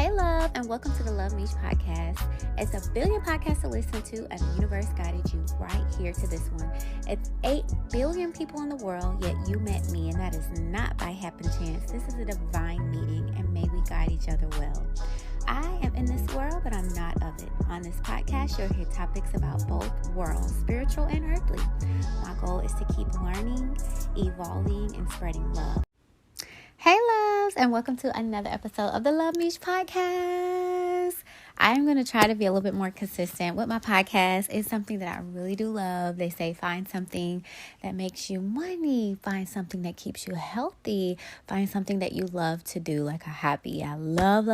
Hey, love, and welcome to the Luv MEESH Podcast. It's a billion podcasts to listen to, and the universe guided you right here to this one. It's 8 billion people in the world, yet you met me, and that is not by happen chance. This is a divine meeting, and may we guide each other well. I am in this world, but I'm not of it. On this podcast, you'll hear topics about both worlds, spiritual and earthly. My goal is to keep learning, evolving, and spreading love. Hey loves, and welcome to another episode of the Luv MEESH Podcast. I'm going to try to be a little bit more consistent with my podcast. It's something that I really do love. They say find something that makes you money, find something that keeps you healthy, find something that you love to do like a hobby. I love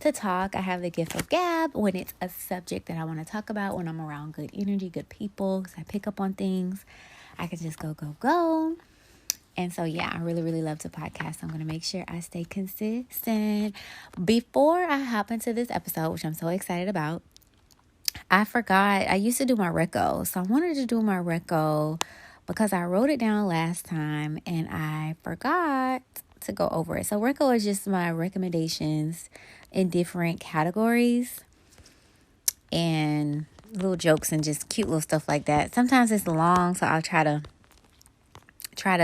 to talk. I have the gift of gab when it's a subject that I want to talk about, when I'm around good energy, good people, because I pick up on things. I can just go. And so, yeah, I really love to podcast. I'm going to make sure I stay consistent. Before I hop into this episode, which I'm so excited about, I forgot. I used to do my reco. So I wanted to do my reco because I wrote it down last time and I forgot to go over it. So reco is just my recommendations in different categories and little jokes and just cute little stuff like that. Sometimes it's long, so I'll try to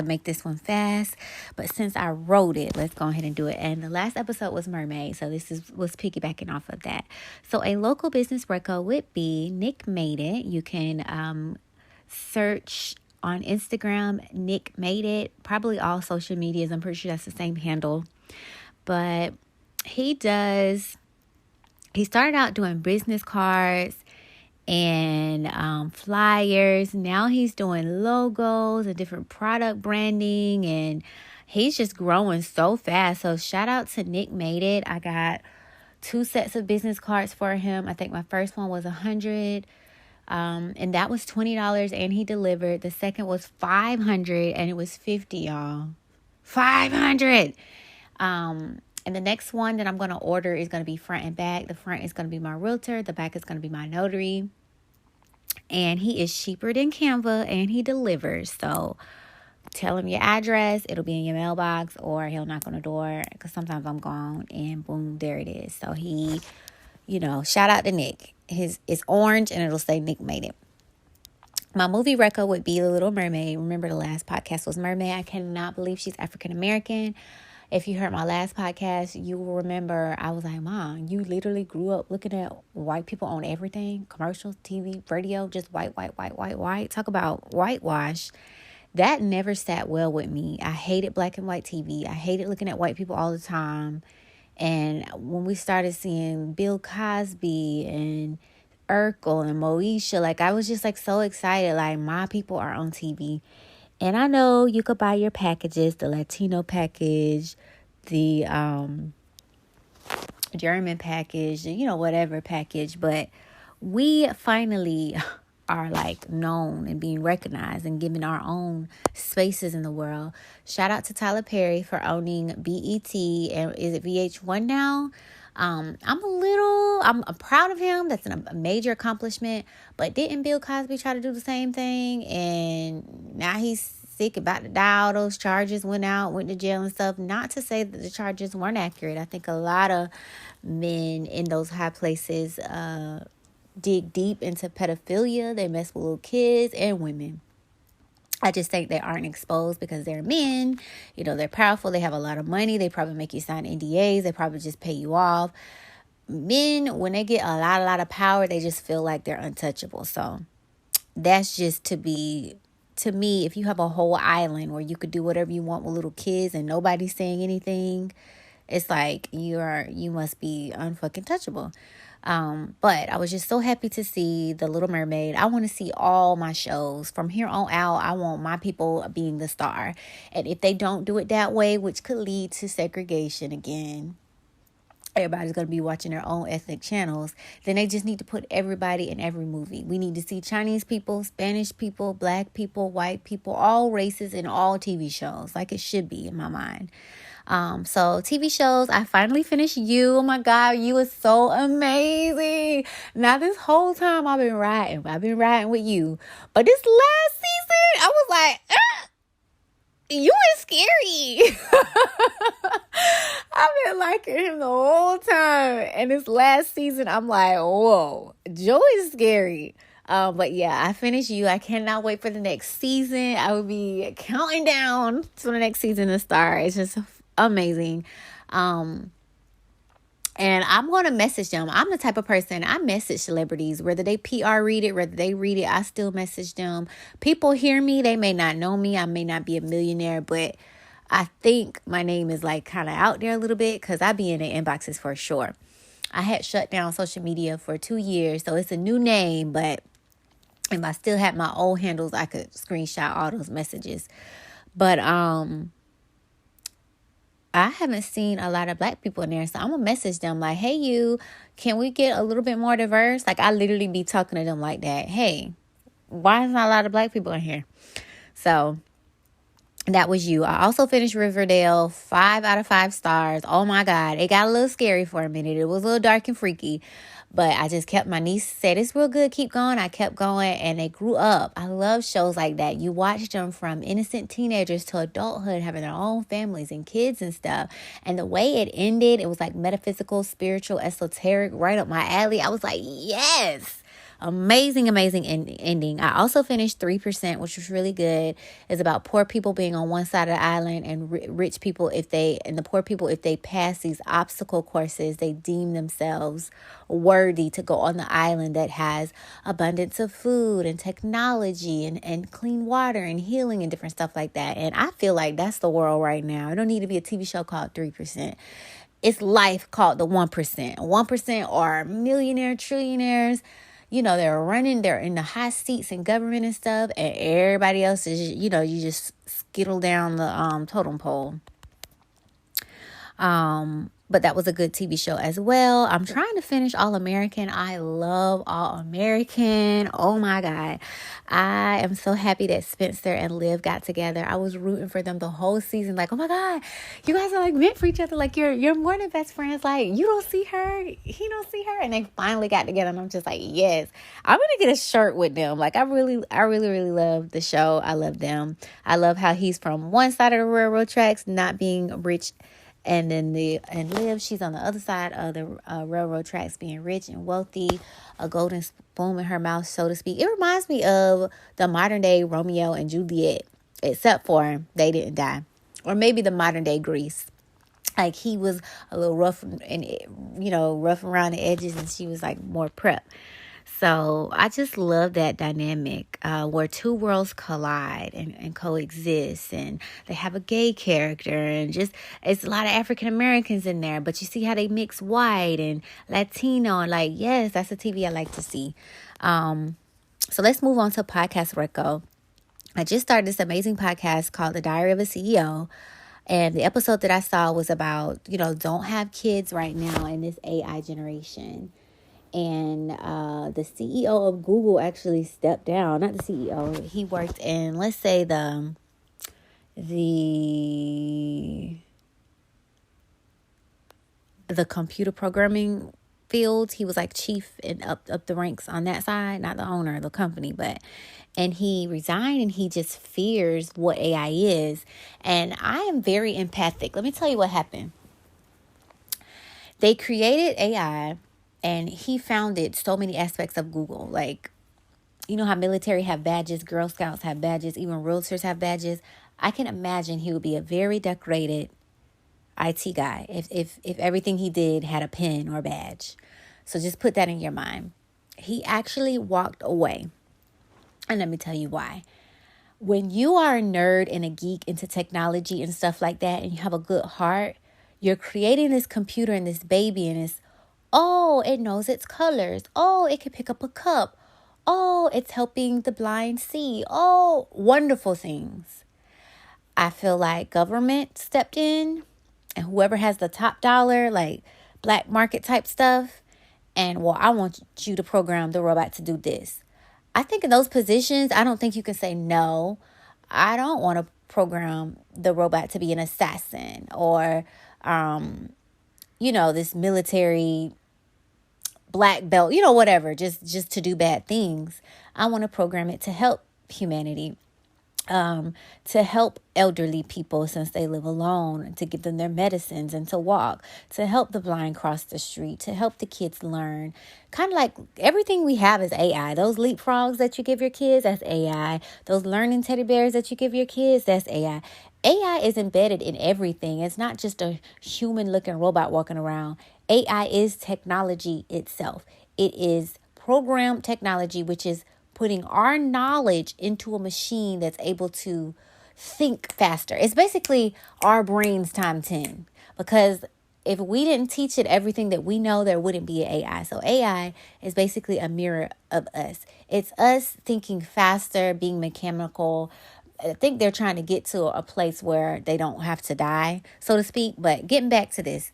make this one fast, but since I wrote it, let's go ahead and do it. And the last episode was mermaid, so was piggybacking off of that. So a local business reco would be Nick Made It. You can search on Instagram, Nick Made It, probably all social medias. I'm pretty sure that's the same handle, but he started out doing business cards and flyers. Now he's doing logos and different product branding, and he's just growing so fast. So shout out to Nick Made It. I got 2 sets of business cards for him. I think my first one was $100, and that was $20, and he delivered. The second was $500, and it was $50, y'all. $500. And the next one that I'm going to order is going to be front and back. The front is going to be my realtor. The back is going to be my notary. And he is cheaper than Canva, and he delivers. So tell him your address. It'll be in your mailbox, or he'll knock on the door because sometimes I'm gone, and boom, there it is. So he, shout out to Nick. It's orange, and it'll say Nick Made It. My movie reco would be The Little Mermaid. Remember the last podcast was Mermaid. I cannot believe she's African American. If you heard my last podcast, you will remember I was like, Mom, you literally grew up looking at white people on everything, commercials, TV, radio, just white. Talk about whitewash. That never sat well with me. I hated black and white TV. I hated looking at white people all the time. And when we started seeing Bill Cosby and Urkel and Moesha, I was just so excited. My people are on TV. And I know you could buy your packages, the Latino package, the German package, whatever package. But we finally are known and being recognized and given our own spaces in the world. Shout out to Tyler Perry for owning BET, and is it VH1 now? I'm proud of him. That's a major accomplishment. But didn't Bill Cosby try to do the same thing? And now he's sick, about to die. All those charges went to jail and stuff. Not to say that the charges weren't accurate. I think a lot of men in those high places dig deep into pedophilia. They mess with little kids and women. I just think they aren't exposed because they're men. They're powerful. They have a lot of money. They probably make you sign NDAs. They probably just pay you off. Men, when they get a lot of power, they just feel like they're untouchable. So that's just to me, if you have a whole island where you could do whatever you want with little kids and nobody's saying anything, it's you must be unfucking touchable. But I was just so happy to see The Little Mermaid. I want to see all my shows from here on out. I want my people being the star. And if they don't do it that way, which could lead to segregation again, everybody's going to be watching their own ethnic channels, then they just need to put everybody in every movie. We need to see Chinese people, Spanish people, black people, white people, all races in all TV shows, like it should be in my mind. So TV shows, I finally finished You. Oh my God, You is so amazing. Now this whole time I've been riding with You, but this last season I was like, You is scary. I've been liking him the whole time. And this last season, I'm like, whoa, Joe is scary. But yeah, I finished You. I cannot wait for the next season. I will be counting down to the next season to start. It's just amazing. And I'm going to message them. I'm the type of person, I message celebrities, whether they PR read it, whether they read it, I still message them. People hear me. They may not know me. I may not be a millionaire, but I think my name is like kind of out there a little bit because I be in the inboxes for sure. I had shut down social media for 2 years, so it's a new name, but if I still had my old handles, I could screenshot all those messages. But I haven't seen a lot of Black people in there. So I'm going to message them like, hey, you, can we get a little bit more diverse? Like, I literally be talking to them like that. Hey, why is not a lot of Black people in here? So that was You. I also finished Riverdale, 5 out of 5 stars. Oh my God. It got a little scary for a minute. It was a little dark and freaky. But I just kept, my niece said, it's real good, keep going. I kept going and they grew up. I love shows like that. You watch them from innocent teenagers to adulthood, having their own families and kids and stuff. And the way it ended, it was like metaphysical, spiritual, esoteric, right up my alley. I was like, yes. Amazing ending. I also finished 3%, which was really good. It's about poor people being on one side of the island and rich people, the poor people, if they pass these obstacle courses, they deem themselves worthy to go on the island that has abundance of food and technology and clean water and healing and different stuff like that. And I feel like that's the world right now. It don't need to be a TV show called 3%. It's life called the 1%. 1% are millionaire, trillionaires. You know, they're in the high seats in government and stuff, and everybody else is, you just skittle down the totem pole. But that was a good TV show as well. I'm trying to finish All American. I love All American. Oh my God. I am so happy that Spencer and Liv got together. I was rooting for them the whole season. Like, oh my God, you guys are like meant for each other. Like you're more than best friends. Like you don't see her, he don't see her. And they finally got together and I'm just like, yes, I'm going to get a shirt with them. Like I really love the show. I love them. I love how he's from one side of the railroad tracks, not being rich. And then Liv, she's on the other side of the railroad tracks, being rich and wealthy, a golden spoon in her mouth, so to speak. It reminds me of the modern day Romeo and Juliet, except for they didn't die. Or maybe the modern day Greece. Like he was a little rough and, rough around the edges, and she was like more prep. So I just love that dynamic where two worlds collide and coexist, and they have a gay character, and just it's a lot of African Americans in there, but you see how they mix white and Latino, and like, yes, that's a TV I like to see. So let's move on to podcast reco. I just started this amazing podcast called The Diary of a CEO. And the episode that I saw was about, don't have kids right now in this AI generation. And the CEO of Google actually stepped down. Not the CEO. He worked in, let's say, the computer programming field. He was like chief and up the ranks on that side. Not the owner of the company, and he resigned, and he just fears what AI is. And I am very empathic. Let me tell you what happened. They created AI. And he founded so many aspects of Google. Like, you know how military have badges, Girl Scouts have badges, even realtors have badges. I can imagine he would be a very decorated IT guy if everything he did had a pin or badge. So just put that in your mind. He actually walked away. And let me tell you why. When you are a nerd and a geek into technology and stuff like that, and you have a good heart, you're creating this computer and this baby, and it's, oh, it knows its colors. Oh, it can pick up a cup. Oh, it's helping the blind see. Oh, wonderful things. I feel like government stepped in, and whoever has the top dollar, like black market type stuff, and I want you to program the robot to do this. I think in those positions, I don't think you can say no. I don't want to program the robot to be an assassin or, this military black belt, whatever, just to do bad things. I want to program it to help humanity. to help elderly people since they live alone, to give them their medicines and to walk, to help the blind cross the street, to help the kids learn. Kind of like everything we have is AI. Those leapfrogs that you give your kids, that's AI. Those learning teddy bears that you give your kids, that's AI. AI is embedded in everything. It's not just a human looking robot walking around. AI is technology itself. It is programmed technology, which is putting our knowledge into a machine that's able to think faster. It's basically our brains times 10. Because if we didn't teach it everything that we know, there wouldn't be an AI. So AI is basically a mirror of us. It's us thinking faster, being mechanical. I think they're trying to get to a place where they don't have to die, so to speak. But getting back to this,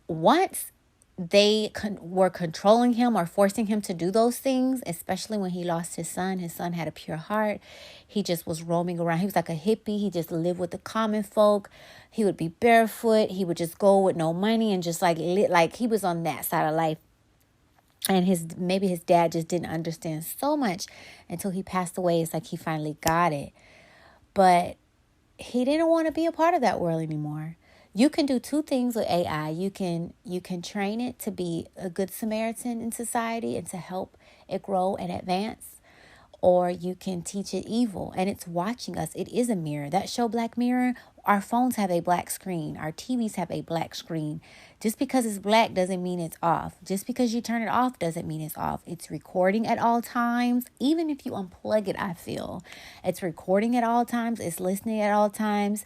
once they were controlling him or forcing him to do those things, especially when he lost his son. His son had a pure heart. He just was roaming around. He was like a hippie. He just lived with the common folk. He would be barefoot. He would just go with no money and just like he was on that side of life. And maybe his dad just didn't understand so much until he passed away. It's like he finally got it. But he didn't want to be a part of that world anymore. You can do two things with AI. You can train it to be a good Samaritan in society and to help it grow and advance. Or you can teach it evil, and it's watching us. It is a mirror. That show Black Mirror, our phones have a black screen. Our TVs have a black screen. Just because it's black doesn't mean it's off. Just because you turn it off doesn't mean it's off. It's recording at all times. Even if you unplug it, I feel. It's recording at all times. It's listening at all times.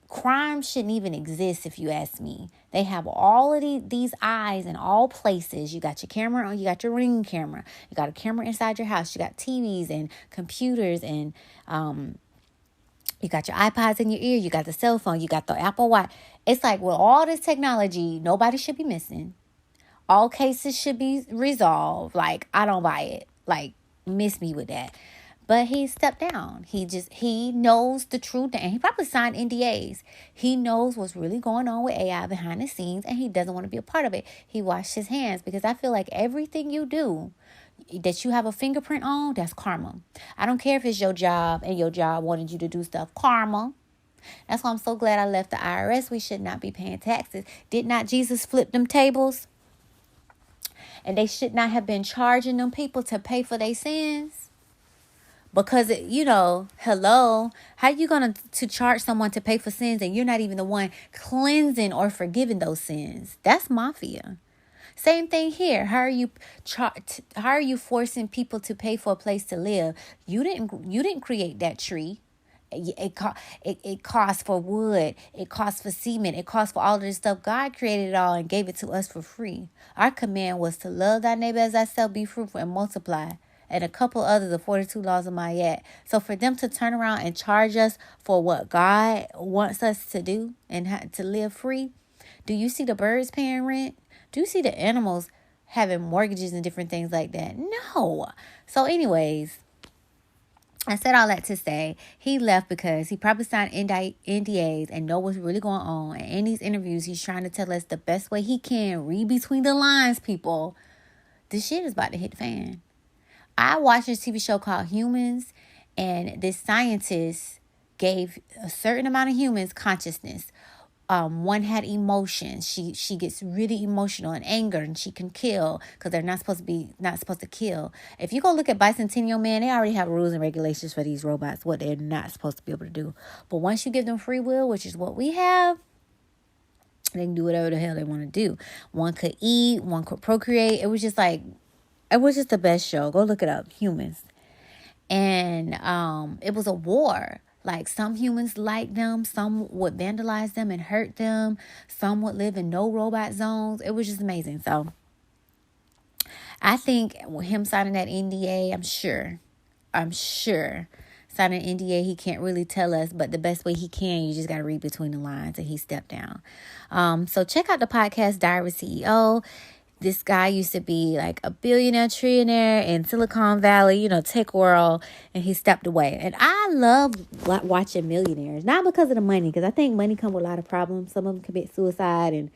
Crime shouldn't even exist, if you ask me. They have all of these eyes in all places. You got your camera on, you got your Ring camera. You got a camera inside your house. You got TVs and computers and you got your iPods in your ear. You got the cell phone. You got the Apple Watch. It's like with all this technology, nobody should be missing. All cases should be resolved. Like, I don't buy it. Like, miss me with that. But he stepped down. He knows the truth. And he probably signed NDAs. He knows what's really going on with AI behind the scenes. And he doesn't want to be a part of it. He washed his hands. Because I feel like everything you do that you have a fingerprint on, that's karma. I don't care if it's your job and your job wanted you to do stuff. Karma. That's why I'm so glad I left the IRS. We should not be paying taxes. Did not Jesus flip them tables? And they should not have been charging them people to pay for their sins. Because, hello, how you going to charge someone to pay for sins and you're not even the one cleansing or forgiving those sins? That's mafia. Same thing here. How are you forcing people to pay for a place to live? You didn't create that tree. It costs for wood. It costs for cement. It costs for all of this stuff. God created it all and gave it to us for free. Our command was to love thy neighbor as thyself, be fruitful and multiply. And a couple others, the 42 laws of Muahhh. So for them to turn around and charge us for what God wants us to do and to live free, do you see the birds paying rent? Do you see the animals having mortgages and different things like that? No. So anyways, I said all that to say he left because he probably signed NDAs and know what's really going on. And in these interviews, he's trying to tell us the best way he can. Read between the lines, people. This shit is about to hit the fan. I watched this TV show called Humans, and this scientist gave a certain amount of humans consciousness. One had emotions. She gets really emotional and anger, and she can kill because they're not supposed to kill. If you go look at Bicentennial Man, they already have rules and regulations for these robots, what they're not supposed to be able to do. But once you give them free will, which is what we have, they can do whatever the hell they want to do. One could eat, one could procreate. It was just the best show. Go look it up. Humans. And it was a war. Like some humans liked them. Some would vandalize them and hurt them. Some would live in no robot zones. It was just amazing. So I think him signing that NDA, I'm sure signing an NDA, he can't really tell us, but the best way he can, you just got to read between the lines, and he stepped down. So check out the podcast Diary of a CEO. This guy used to be like a billionaire, trillionaire in Silicon Valley, tech world, and he stepped away. And I love watching millionaires, not because of the money, because I think money comes with a lot of problems. Some of them commit suicide, and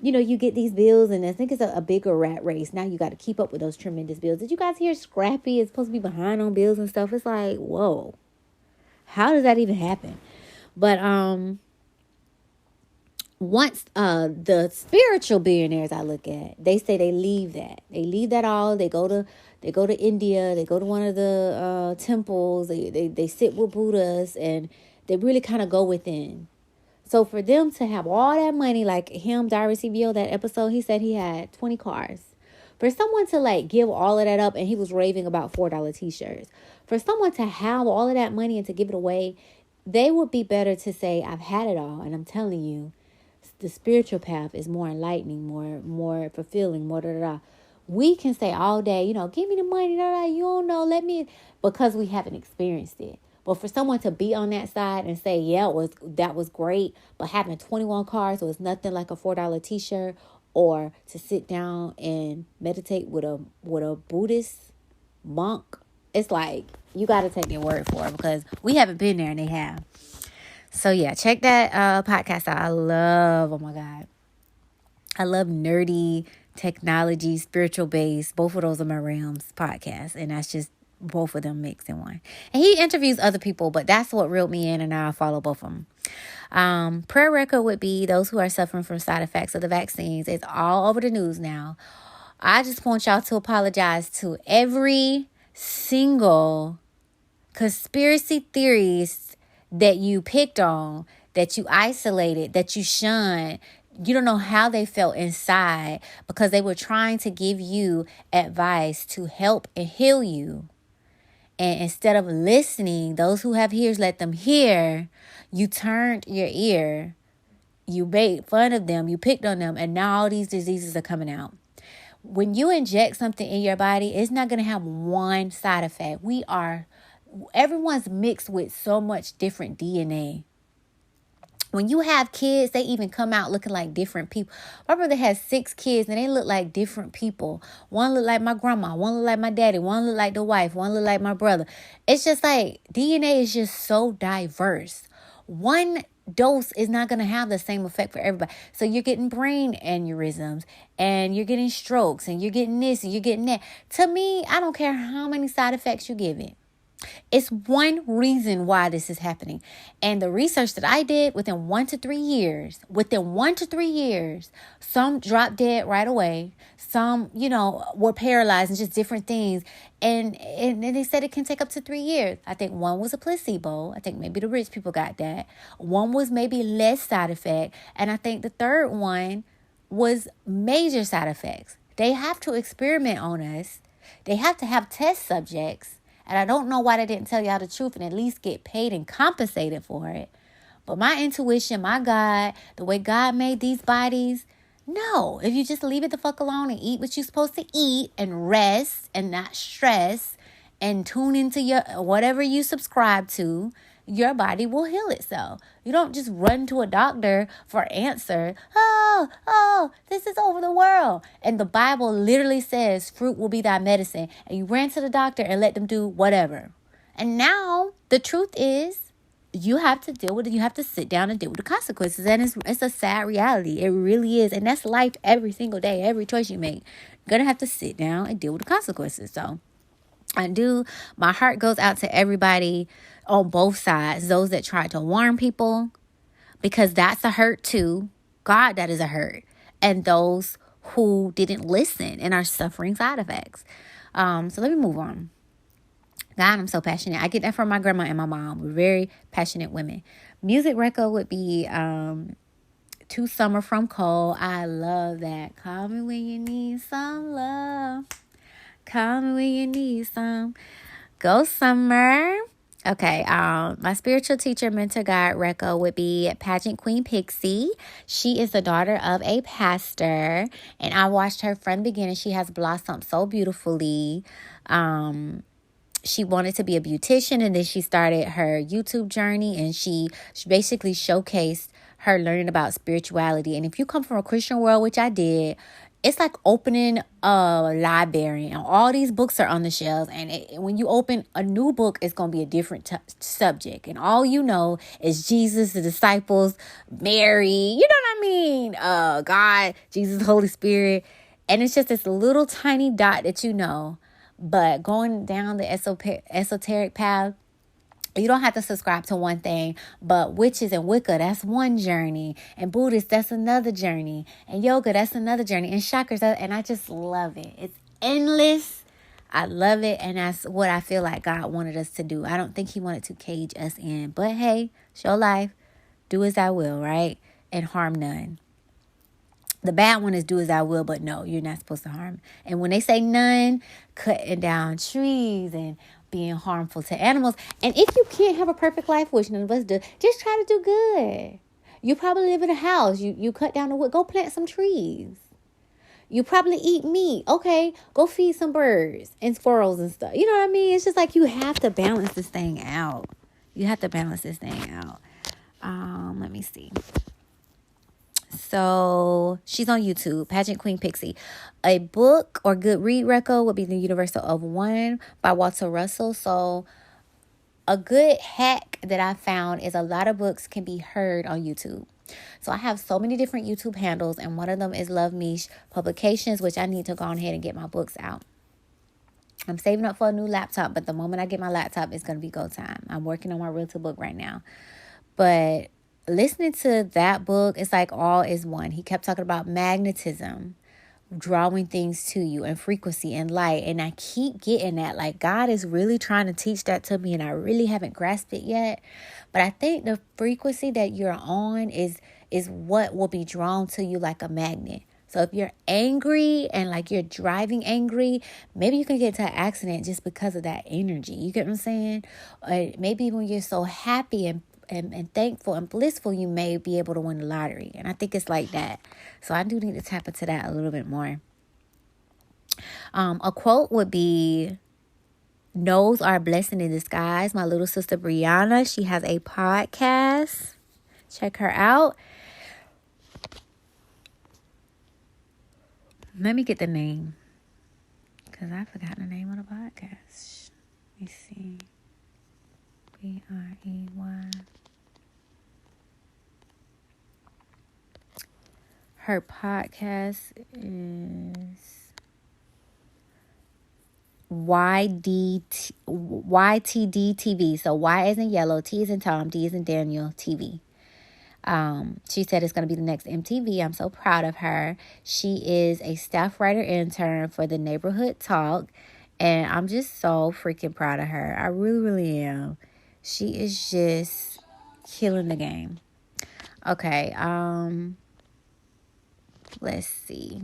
you get these bills, and I think it's a bigger rat race. Now you got to keep up with those tremendous bills. Did you guys hear Scrappy is supposed to be behind on bills and stuff? It's like, whoa. How does that even happen? But once the spiritual billionaires I look at, they say they leave that. They leave that all. They go to India, they go to one of the temples, they sit with Buddhas, and they really kind of go within. So for them to have all that money, like him, Darius CVO, that episode, he said he had 20 cars. For someone to like give all of that up, and he was raving about $4 t-shirts. For someone to have all of that money and to give it away, they would be better to say, I've had it all. And I'm telling you, the spiritual path is more enlightening, more fulfilling, more da da da. We can say all day, give me the money, da da. You don't know, let me, because we haven't experienced it. But for someone to be on that side and say, yeah, that was great, but having 21 cars was nothing like a $4 t-shirt, or to sit down and meditate with a Buddhist monk, it's like you got to take their word for it, because we haven't been there and they have. So yeah, check that podcast out. Oh my God, I love nerdy technology, spiritual base. Both of those are my realms podcast, and that's just both of them mixed in one. And he interviews other people, but that's what reeled me in, and now I follow both of them. Prayer record would be those who are suffering from side effects of the vaccines. It's all over the news now. I just want y'all to apologize to every single conspiracy theorist that you picked on, that you isolated, that you shunned. You don't know how they felt inside, because they were trying to give you advice to help and heal you. And instead of listening, those who have ears, let them hear. You turned your ear. You made fun of them. You picked on them. And now all these diseases are coming out. When you inject something in your body, it's not going to have one side effect. Everyone's mixed with so much different DNA. When you have kids, they even come out looking like different people. My brother has 6 kids, and they look like different people. One look like my grandma, one look like my daddy, one look like the wife, one look like my brother. It's just like DNA is just so diverse. One dose is not going to have the same effect for everybody. So you're getting brain aneurysms, and you're getting strokes, and you're getting this, and you're getting that. To me, I don't care how many side effects you give it. It's one reason why this is happening. And the research that I did, within 1 to 3 years, some dropped dead right away. Some, were paralyzed and just different things. And they said it can take up to 3 years. I think one was a placebo. I think maybe the rich people got that. One was maybe less side effect. And I think the third one was major side effects. They have to experiment on us. They have to have test subjects. And I don't know why they didn't tell y'all the truth and at least get paid and compensated for it. But my intuition, my God, the way God made these bodies, no. If you just leave it the fuck alone and eat what you're supposed to eat and rest and not stress and tune into your whatever you subscribe to, your body will heal itself. You don't just run to a doctor for answer. Oh, this is over the world. And the Bible literally says fruit will be thy medicine. And you ran to the doctor and let them do whatever. And now the truth is, you have to deal with it. You have to sit down and deal with the consequences. And it's a sad reality. It really is. And that's life every single day. Every choice you make, you're going to have to sit down and deal with the consequences. So my heart goes out to everybody on both sides. Those that tried to warn people, because that's a hurt too. God, that is a hurt. And those who didn't listen and are suffering side effects. So let me move on. God, I'm so passionate. I get that from my grandma and my mom. We're very passionate women. Music record would be To Summer from Cole. I love that. Call me when you need some love. Call me when you need some. Go Summer. Okay, my spiritual teacher, mentor, guide, Recco would be Pageant Queen Pixie. She is the daughter of a pastor, and I watched her from the beginning. She has blossomed so beautifully. She wanted to be a beautician, and then she started her YouTube journey, and she basically showcased her learning about spirituality. And if you come from a Christian world, which I did, it's like opening a library, and all these books are on the shelves. And when you open a new book, it's going to be a different subject. And all you know is Jesus, the disciples, Mary, you know what I mean? God, Jesus, Holy Spirit. And it's just this little tiny dot that you know. But going down the esoteric path You don't have to subscribe to one thing, but witches and Wicca, that's one journey. And Buddhist, that's another journey. And yoga, that's another journey. And chakras, and I just love it. It's endless. I love it. And that's what I feel like God wanted us to do. I don't think he wanted to cage us in. But hey, show life. Do as I will, right? And harm none. The bad one is do as I will, but no, you're not supposed to harm. And when they say none, cutting down trees and being harmful to animals. And if you can't have a perfect life, which none of us do, just try to do good. You probably live in a house. You cut down the wood. Go plant some trees. You probably eat meat. Okay, go feed some birds and squirrels and stuff. You know what I mean? It's just like you have to balance this thing out. You have to balance this thing out. Let me see. So she's on YouTube, Pageant Queen Pixie. A book or good read reco would be The Universal of One by Walter Russell. So a good hack that I found is a lot of books can be heard on YouTube. So I have so many different YouTube handles, and one of them is Luv MEESH Publications, which I need to go on ahead and get my books out. I'm saving up for a new laptop, but the moment I get my laptop, it's going to be go time. I'm working on my realtor book right now. But listening to that book, it's like all is one. He kept talking about magnetism, drawing things to you, and frequency and light. And I keep getting that. Like, God is really trying to teach that to me, and I really haven't grasped it yet. But I think the frequency that you're on is what will be drawn to you like a magnet. So if you're angry and like you're driving angry, maybe you can get into an accident just because of that energy. You get what I'm saying? Or maybe when you're so happy and thankful and blissful, you may be able to win the lottery. And I think it's like that. So I do need to tap into that a little bit more. A quote would be, "No's are a blessing in disguise." My little sister Brianna, she has a podcast. Check her out. Let me get the name, because I forgot the name of the podcast. Let me see. Brey. Her podcast is YTD TV. So Y as in yellow, T as in Tom, D as in Daniel, TV. She said it's going to be the next MTV. I'm so proud of her. She is a staff writer intern for the Neighborhood Talk, and I'm just so freaking proud of her. I really, really am. She is just killing the game. Okay, let's see.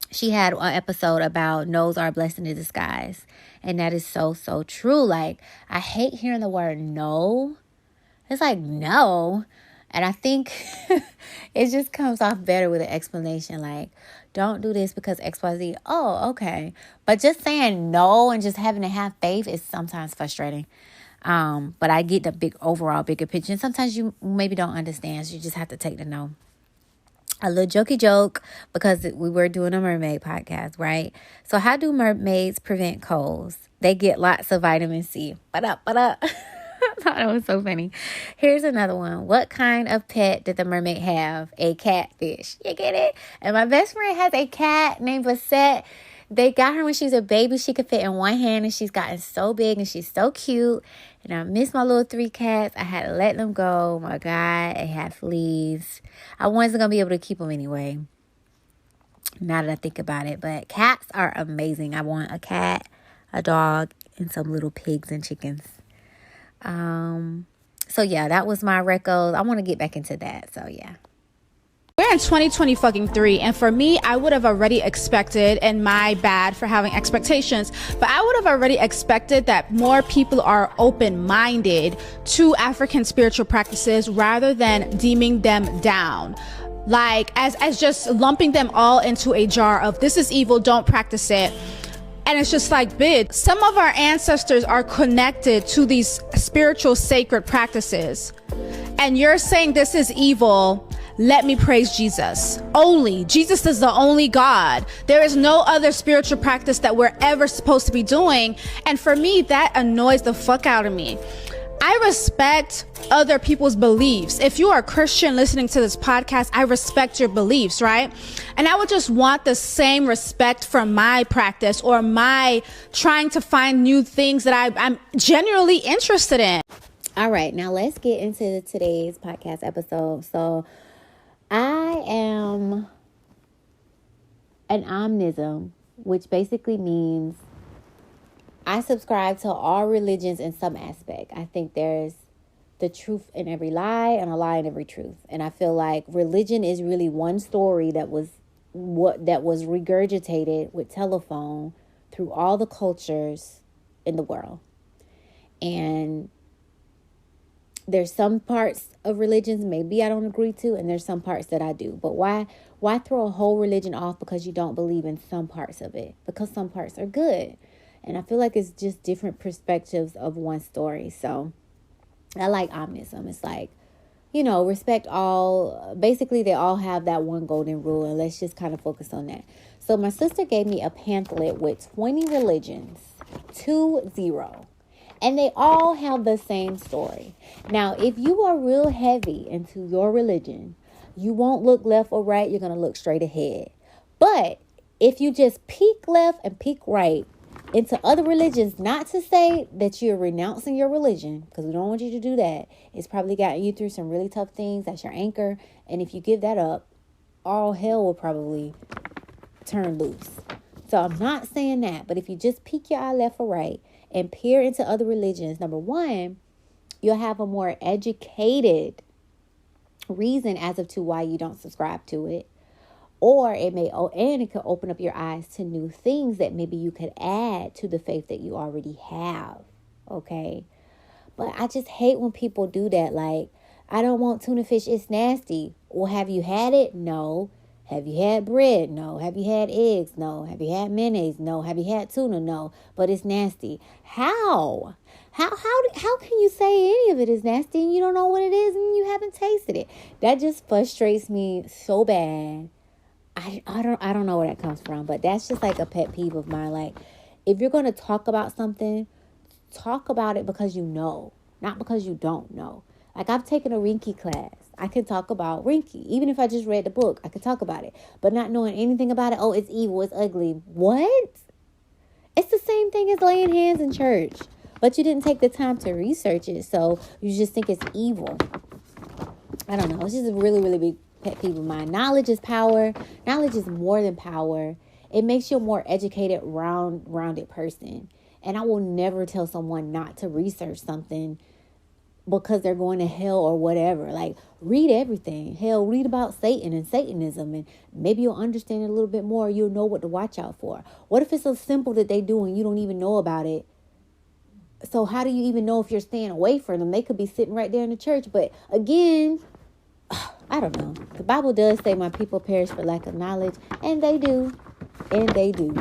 She had an episode about no's are a blessing in disguise, and that is so, so true. Like, I hate hearing the word no. It's like, no. And I think it just comes off better with an explanation. Like, don't do this because XYZ. Oh, okay. But just saying no and just having to have faith is sometimes frustrating. But I get the bigger picture. And sometimes you maybe don't understand. So you just have to take the no. A little jokey joke, because we were doing a mermaid podcast, right? So how do mermaids prevent colds? They get lots of vitamin C. Ba-da. I thought it was so funny. Here's another one. What kind of pet did the mermaid have? A catfish. You get it? And my best friend has a cat named Bassett. They got her when she was a baby. She could fit in one hand, and she's gotten so big, and she's so cute. And I miss my little 3 cats. I had to let them go. My God, they had fleas. I wasn't going to be able to keep them anyway, now that I think about it. But cats are amazing. I want a cat, a dog, and some little pigs and chickens. So yeah, that was my record. I want to get back into that. So yeah. We're in 2023, and for me, I would have already expected, and my bad for having expectations, but I would have already expected that more people are open-minded to African spiritual practices rather than deeming them down. Like, as just lumping them all into a jar of this is evil, don't practice it. And it's just like, bitch, some of our ancestors are connected to these spiritual sacred practices. And you're saying this is evil. Let me praise Jesus. Only. Jesus is the only God. There is no other spiritual practice that we're ever supposed to be doing. And for me, that annoys the fuck out of me. I respect other people's beliefs. If you are a Christian listening to this podcast, I respect your beliefs, right? And I would just want the same respect for my practice or my trying to find new things that I'm genuinely interested in. All right, now let's get into today's podcast episode. So I am an omnism, which basically means I subscribe to all religions in some aspect. I think there's the truth in every lie and a lie in every truth. And I feel like religion is really one story that was regurgitated with telephone through all the cultures in the world. And there's some parts of religions maybe I don't agree to, and there's some parts that I do. But why throw a whole religion off because you don't believe in some parts of it? Because some parts are good. And I feel like it's just different perspectives of one story. So I like omnism. It's like, respect all. Basically, they all have that one golden rule. And let's just kind of focus on that. So my sister gave me a pamphlet with 20 religions, 20. And they all have the same story. Now, if you are real heavy into your religion, you won't look left or right. You're going to look straight ahead. But if you just peek left and peek right into other religions, not to say that you're renouncing your religion, because we don't want you to do that. It's probably gotten you through some really tough things. That's your anchor. And if you give that up, all hell will probably turn loose. So I'm not saying that. But if you just peek your eye left or right and peer into other religions, number one, you'll have a more educated reason as to why you don't subscribe to it. Or it could open up your eyes to new things that maybe you could add to the faith that you already have. Okay. But I just hate when people do that. Like, I don't want tuna fish. It's nasty. Well, have you had it? No. Have you had bread? No. Have you had eggs? No. Have you had mayonnaise? No. Have you had tuna? No. But it's nasty. How can you say any of it is nasty and you don't know what it is and you haven't tasted it? That just frustrates me so bad. I don't know where that comes from, but that's just like a pet peeve of mine. Like, if you're going to talk about something, talk about it because you know, not because you don't know. Like, I've taken a Reiki class. I can talk about Reiki. Even if I just read the book, I could talk about it. But not knowing anything about it, oh, it's evil, it's ugly. What? It's the same thing as laying hands in church. But you didn't take the time to research it, so you just think it's evil. I don't know. It's just a really, really big pet peeve of mine. Knowledge is power. Knowledge is more than power. It makes you a more educated, rounded person. And I will never tell someone not to research something because they're going to hell or whatever. Like, read everything. Hell, read about Satan and Satanism, and maybe you'll understand it a little bit more. You'll know what to watch out for. What if it's so simple that they do and you don't even know about it? So how do you even know if you're staying away from them? They could be sitting right there in the church. But again, I don't know. The Bible does say my people perish for lack of knowledge. And they do. And they do.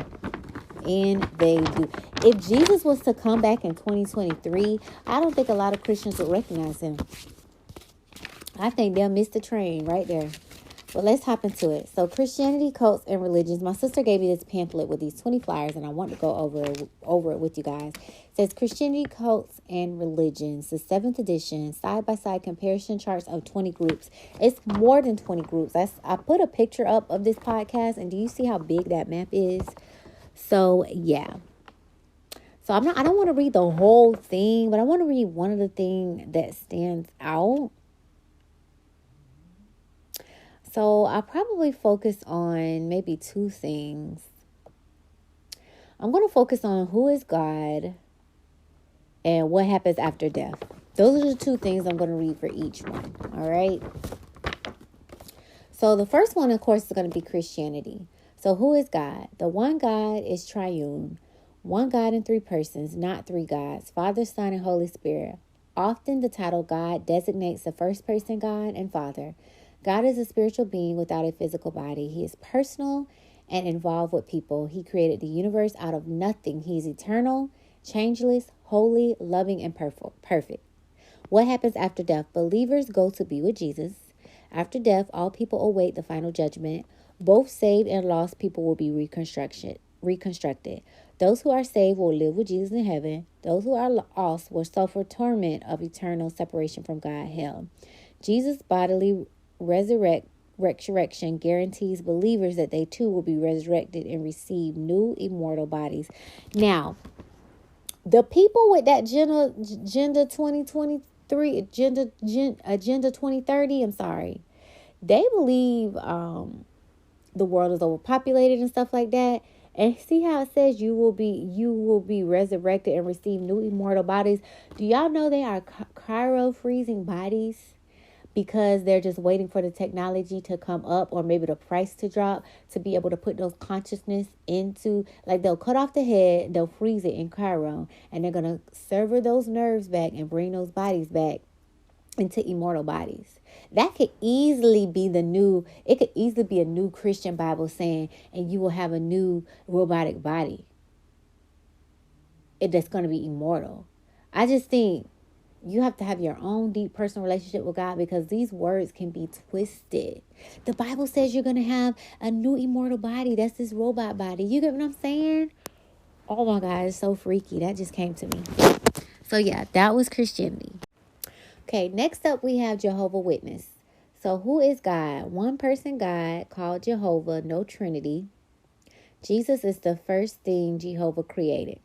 And they do. If Jesus was to come back in 2023, I don't think a lot of Christians would recognize him. I think they'll miss the train right there. But let's hop into it. So Christianity, cults, and religions. My sister gave me this pamphlet with these 20 flyers, and I want to go over it with you guys. It says Christianity, cults, and religions. The 7th edition, side-by-side comparison charts of 20 groups. It's more than 20 groups. I put a picture up of this podcast, and do you see how big that map is? So, yeah. So I don't want to read the whole thing, but I want to read one of the things that stands out. So I'll probably focus on maybe 2 things. I'm going to focus on who is God and what happens after death. Those are the 2 things I'm going to read for each one. All right. So the first one, of course, is going to be Christianity. So who is God? The one God is triune. One God in 3 persons, not 3 gods, Father, Son, and Holy Spirit. Often the title God designates the first person God and Father. God is a spiritual being without a physical body. He is personal and involved with people. He created the universe out of nothing. He is eternal, changeless, holy, loving, and perfect. What happens after death? Believers go to be with Jesus. After death, all people await the final judgment. Both saved and lost people will be reconstructed. Those who are saved will live with Jesus in heaven. Those who are lost will suffer torment of eternal separation from God, hell. Jesus' bodily resurrection guarantees believers that they too will be resurrected and receive new immortal bodies. Now, the people with that agenda 2023, agenda 2030, I'm sorry, they believe the world is overpopulated and stuff like that. And see how it says you will be resurrected and receive new immortal bodies. Do y'all know they are cryo freezing bodies? Because they're just waiting for the technology to come up, or maybe the price to drop, to be able to put those consciousness into, like, they'll cut off the head, they'll freeze it in cryo, and they're going to sever those nerves back and bring those bodies back into immortal bodies. That could easily be a new Christian Bible saying, and you will have a new robotic body. That's going to be immortal. I just think you have to have your own deep personal relationship with God, because these words can be twisted. The Bible says you're going to have a new immortal body. That's this robot body. You get what I'm saying? Oh my God, it's so freaky. That just came to me. So yeah, that was Christianity. Okay, next up we have Jehovah's Witness. So who is God? One person God called Jehovah, no Trinity. Jesus is the first thing Jehovah created.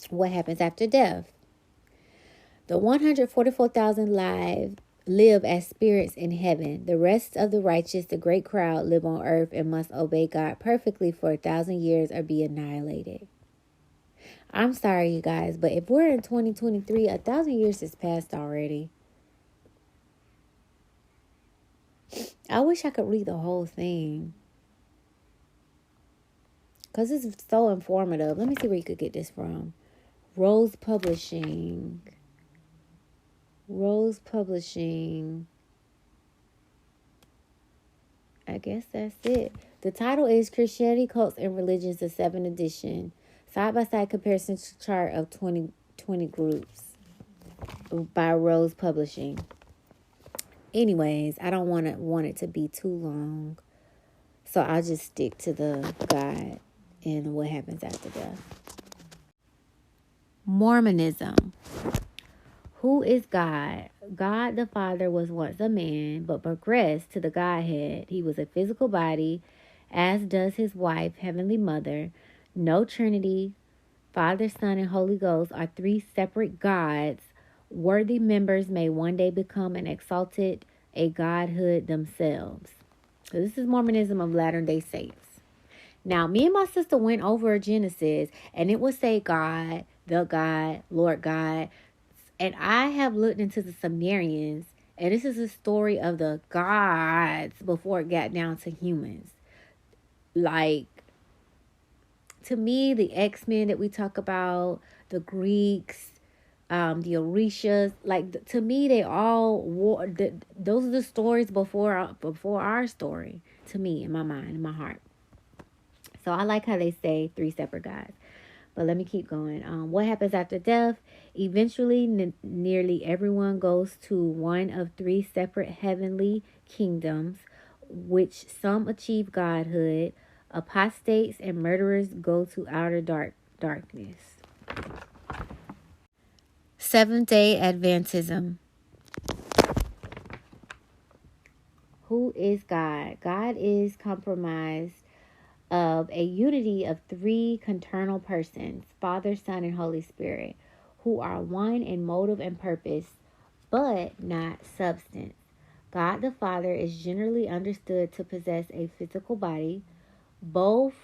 What happens after death? The 144,000 live as spirits in heaven. The rest of the righteous, the great crowd, live on earth and must obey God perfectly for 1,000 years or be annihilated. I'm sorry, you guys, but if we're in 2023, 1,000 years has passed already. I wish I could read the whole thing, because this is so informative. Let me see where you could get this from. Rose Publishing. I guess that's it. The title is Christianity, Cults, and Religions, the 7th edition. Side-by-side comparison chart of 2020 groups by Rose Publishing. Anyways, I don't want it to be too long, so I'll just stick to the guide and what happens after death. Mormonism. Who is God? God the Father was once a man, but progressed to the Godhead. He was a physical body, as does his wife, Heavenly Mother. No Trinity. Father, Son, and Holy Ghost are 3 separate gods. Worthy members may one day become an exalted a godhood themselves. So this is Mormonism of Latter-day Saints. Now, me and my sister went over Genesis, and it would say God, the God, Lord God. And I have looked into the Sumerians, and this is a story of the gods before it got down to humans. Like, to me, the X-Men that we talk about, the Greeks, the Orishas, like, to me, they all those are the stories before our story. To me, in my mind, in my heart. So I like how they say 3 separate gods. But let me keep going. What happens after death? Eventually, nearly everyone goes to one of 3 separate heavenly kingdoms, which some achieve godhood. Apostates and murderers go to outer darkness. Seventh-day Adventism. Who is God? God is comprised of a unity of 3 concernal persons, Father, Son, and Holy Spirit, who are one in motive and purpose, but not substance. God the Father is generally understood to possess a physical body. Both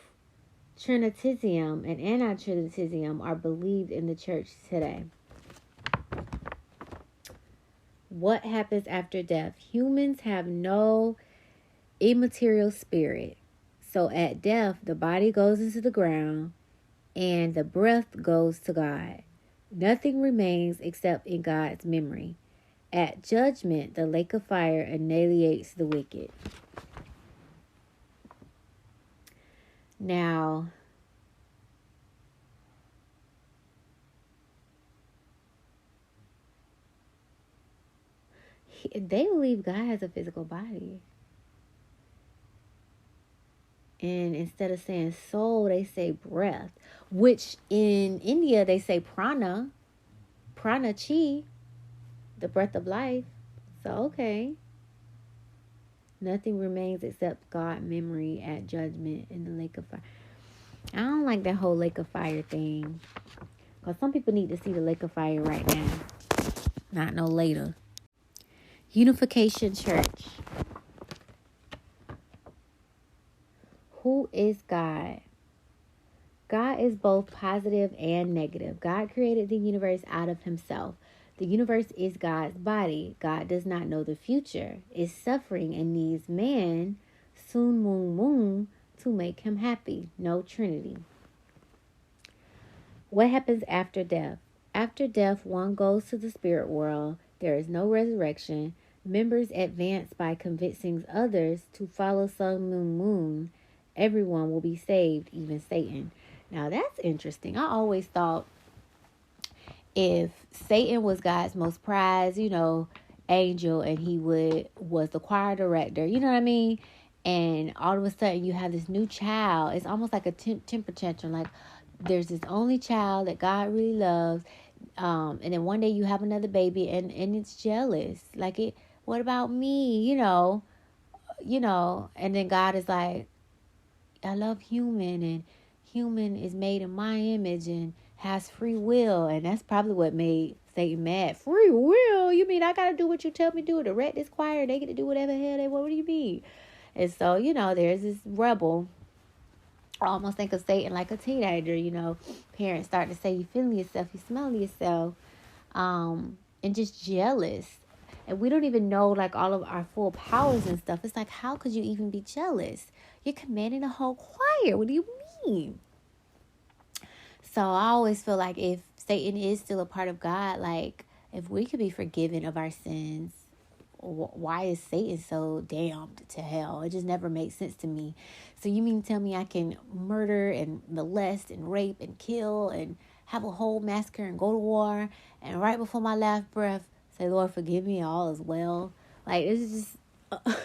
Trinitarianism and anti-Trinitarianism are believed in the church today. What happens after death? Humans have no immaterial spirit. So at death, the body goes into the ground and the breath goes to God. Nothing remains except in God's memory. At judgment, the lake of fire annihilates the wicked. Now, they believe God has a physical body. And instead of saying soul, they say breath, which in India they say prana, prana chi, the breath of life. So, okay. Nothing remains except God memory at judgment in the lake of fire. I don't like that whole lake of fire thing. Because some people need to see the lake of fire right now. Not no later. Unification Church. Who is God? God is both positive and negative. God created the universe out of himself. The universe is God's body. God does not know the future, is suffering, and needs man, Sun Moon Moon, to make him happy. No Trinity. What happens after death? After death, one goes to the spirit world. There is no resurrection. Members advance by convincing others to follow Sun Moon Moon. Everyone will be saved, even Satan. Now that's interesting. I always thought if Satan was God's most prized, angel, and he was the choir director, you know what I mean? And all of a sudden you have this new child. It's almost like a temper tantrum. Like there's this only child that God really loves. And then one day you have another baby and it's jealous. Like what about me? And then God is like, I love human, and human is made in my image and has free will. And that's probably what made Satan mad. Free will? You mean I got to do what you tell me to do? To wreck this choir, they get to do whatever the hell they want. What do you mean? And so, there's this rebel. I almost think of Satan like a teenager, Parents start to say, you feeling yourself, you smelling yourself, and just jealous. And we don't even know, like, all of our full powers and stuff. It's like, how could you even be jealous? You're commanding a whole choir. What do you mean? So I always feel like if Satan is still a part of God, like, if we could be forgiven of our sins, why is Satan so damned to hell? It just never makes sense to me. So you mean tell me I can murder and molest and rape and kill and have a whole massacre and go to war, and right before my last breath say, Lord, forgive me, all is well? Like, it's just, I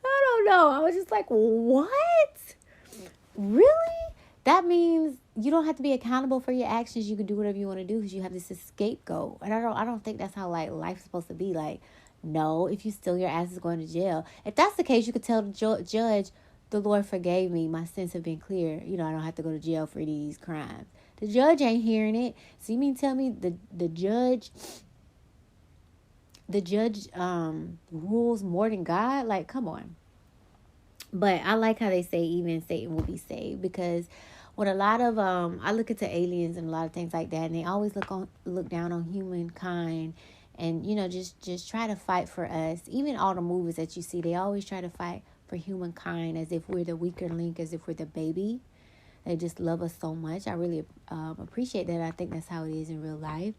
don't know. I was just like, what? Really? That means you don't have to be accountable for your actions. You can do whatever you want to do because you have this scapegoat. And I don't think that's how, like, life's supposed to be. Like, no, if you steal, your ass is going to jail. If that's the case, you could tell the judge, the Lord forgave me. My sins have been clear. I don't have to go to jail for these crimes. The judge ain't hearing it. So you mean tell me the judge rules more than God? Like, come on. But I like how they say even Satan will be saved, because when a lot of I look into aliens and a lot of things like that, and they always look down on humankind, and just try to fight for us. Even all the movies that you see, they always try to fight for humankind as if we're the weaker link, as if we're the baby. They just love us so much. I really appreciate that. I think that's how it is in real life.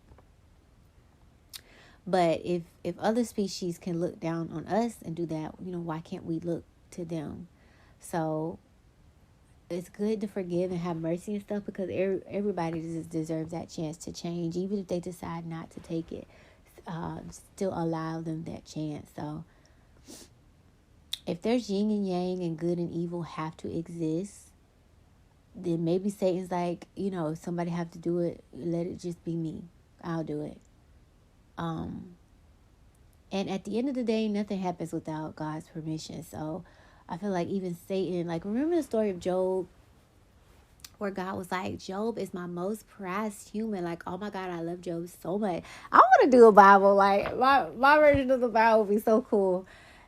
But if other species can look down on us and do that, why can't we look to them? So it's good to forgive and have mercy and stuff, because everybody just deserves that chance to change, even if they decide not to take it. Still allow them that chance. So if there's yin and yang and good and evil have to exist, then maybe Satan's like, if somebody have to do it, let it just be me. I'll do it. And at the end of the day, nothing happens without God's permission. So I feel like even Satan, like, remember the story of Job, where God was like, Job is my most prized human. Like, oh my God, I love Job so much. I want to do a Bible. Like, my version of the Bible would be so cool.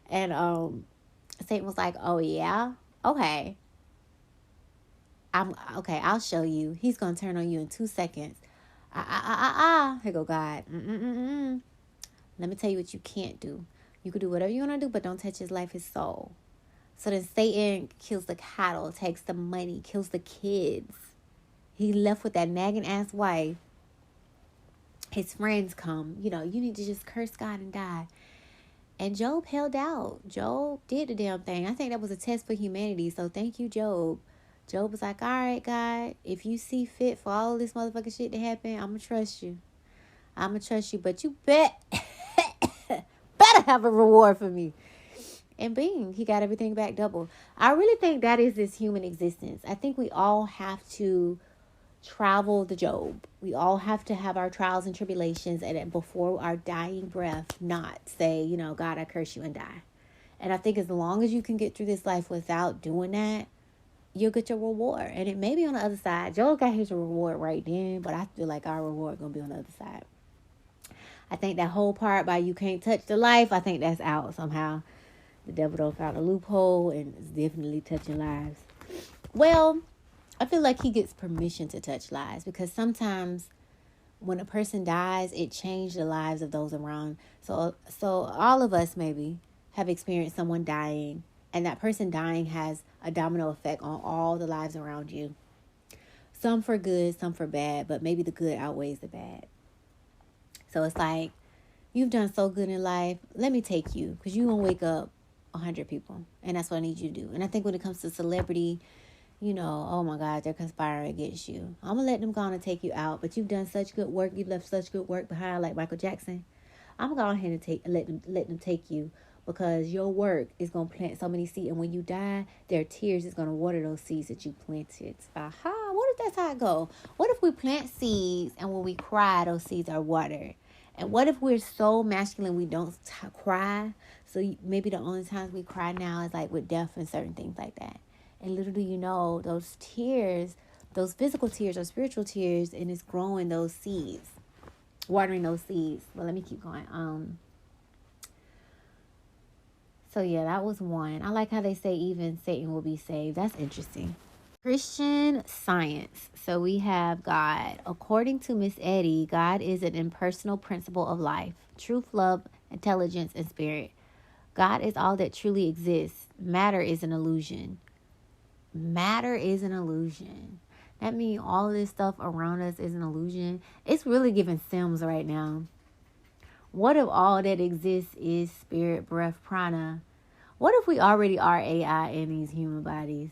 And Satan was like, oh yeah? Okay. I'll show you. He's going to turn on you in 2 seconds. Here go God. Let me tell you what you can't do. You can do whatever you want to do, but don't touch his life, his soul. So then Satan kills the cattle, takes the money, kills the kids. He left with that nagging ass wife. His friends come, you need to just curse God and die. And Job held out. Job did the damn thing. I think that was a test for humanity. So thank you, Job. Job was like, all right, God, if you see fit for all this motherfucking shit to happen, I'm going to trust you. But you better have a reward for me. And bing, he got everything back double. I really think that is this human existence. I think we all have to travel the Job. We all have to have our trials and tribulations, and before our dying breath, not say, God, I curse you and die. And I think as long as you can get through this life without doing that, you'll get your reward. And it may be on the other side. Joe got his reward right then, but I feel like our reward going to be on the other side. I think that whole part by you can't touch the life, I think that's out somehow. The devil don't found a loophole and is definitely touching lives. Well, I feel like he gets permission to touch lives because sometimes when a person dies, it changed the lives of those around. So all of us maybe have experienced someone dying, and that person dying has a domino effect on all the lives around you. Some for good, some for bad, but maybe the good outweighs the bad. So it's like, you've done so good in life. Let me take you, because you're going to wake up 100 people, and that's what I need you to do. And I think when it comes to celebrity, oh my God, they're conspiring against you. I'm going to let them go on and take you out, but you've done such good work. You've left such good work behind, like Michael Jackson. I'm going to go ahead and let them take you, because your work is going to plant so many seeds. And when you die, their tears is going to water those seeds that you planted. Aha, what if that's how it go? What if we plant seeds and when we cry, those seeds are watered? And what if we're so masculine we don't cry? So maybe the only times we cry now is like with death and certain things like that. And little do you know, those tears, those physical tears or spiritual tears, and it's growing those seeds, watering those seeds. Well, let me keep going. So yeah, that was one. I like how they say even Satan will be saved. That's interesting. Christian Science. So we have God. According to Miss Eddie, God is an impersonal principle of life, truth, love, intelligence, and spirit. God is all that truly exists. Matter is an illusion. Matter is an illusion. That means all this stuff around us is an illusion. It's really giving Sims right now. What if all that exists is spirit, breath, prana? What if we already are AI in these human bodies?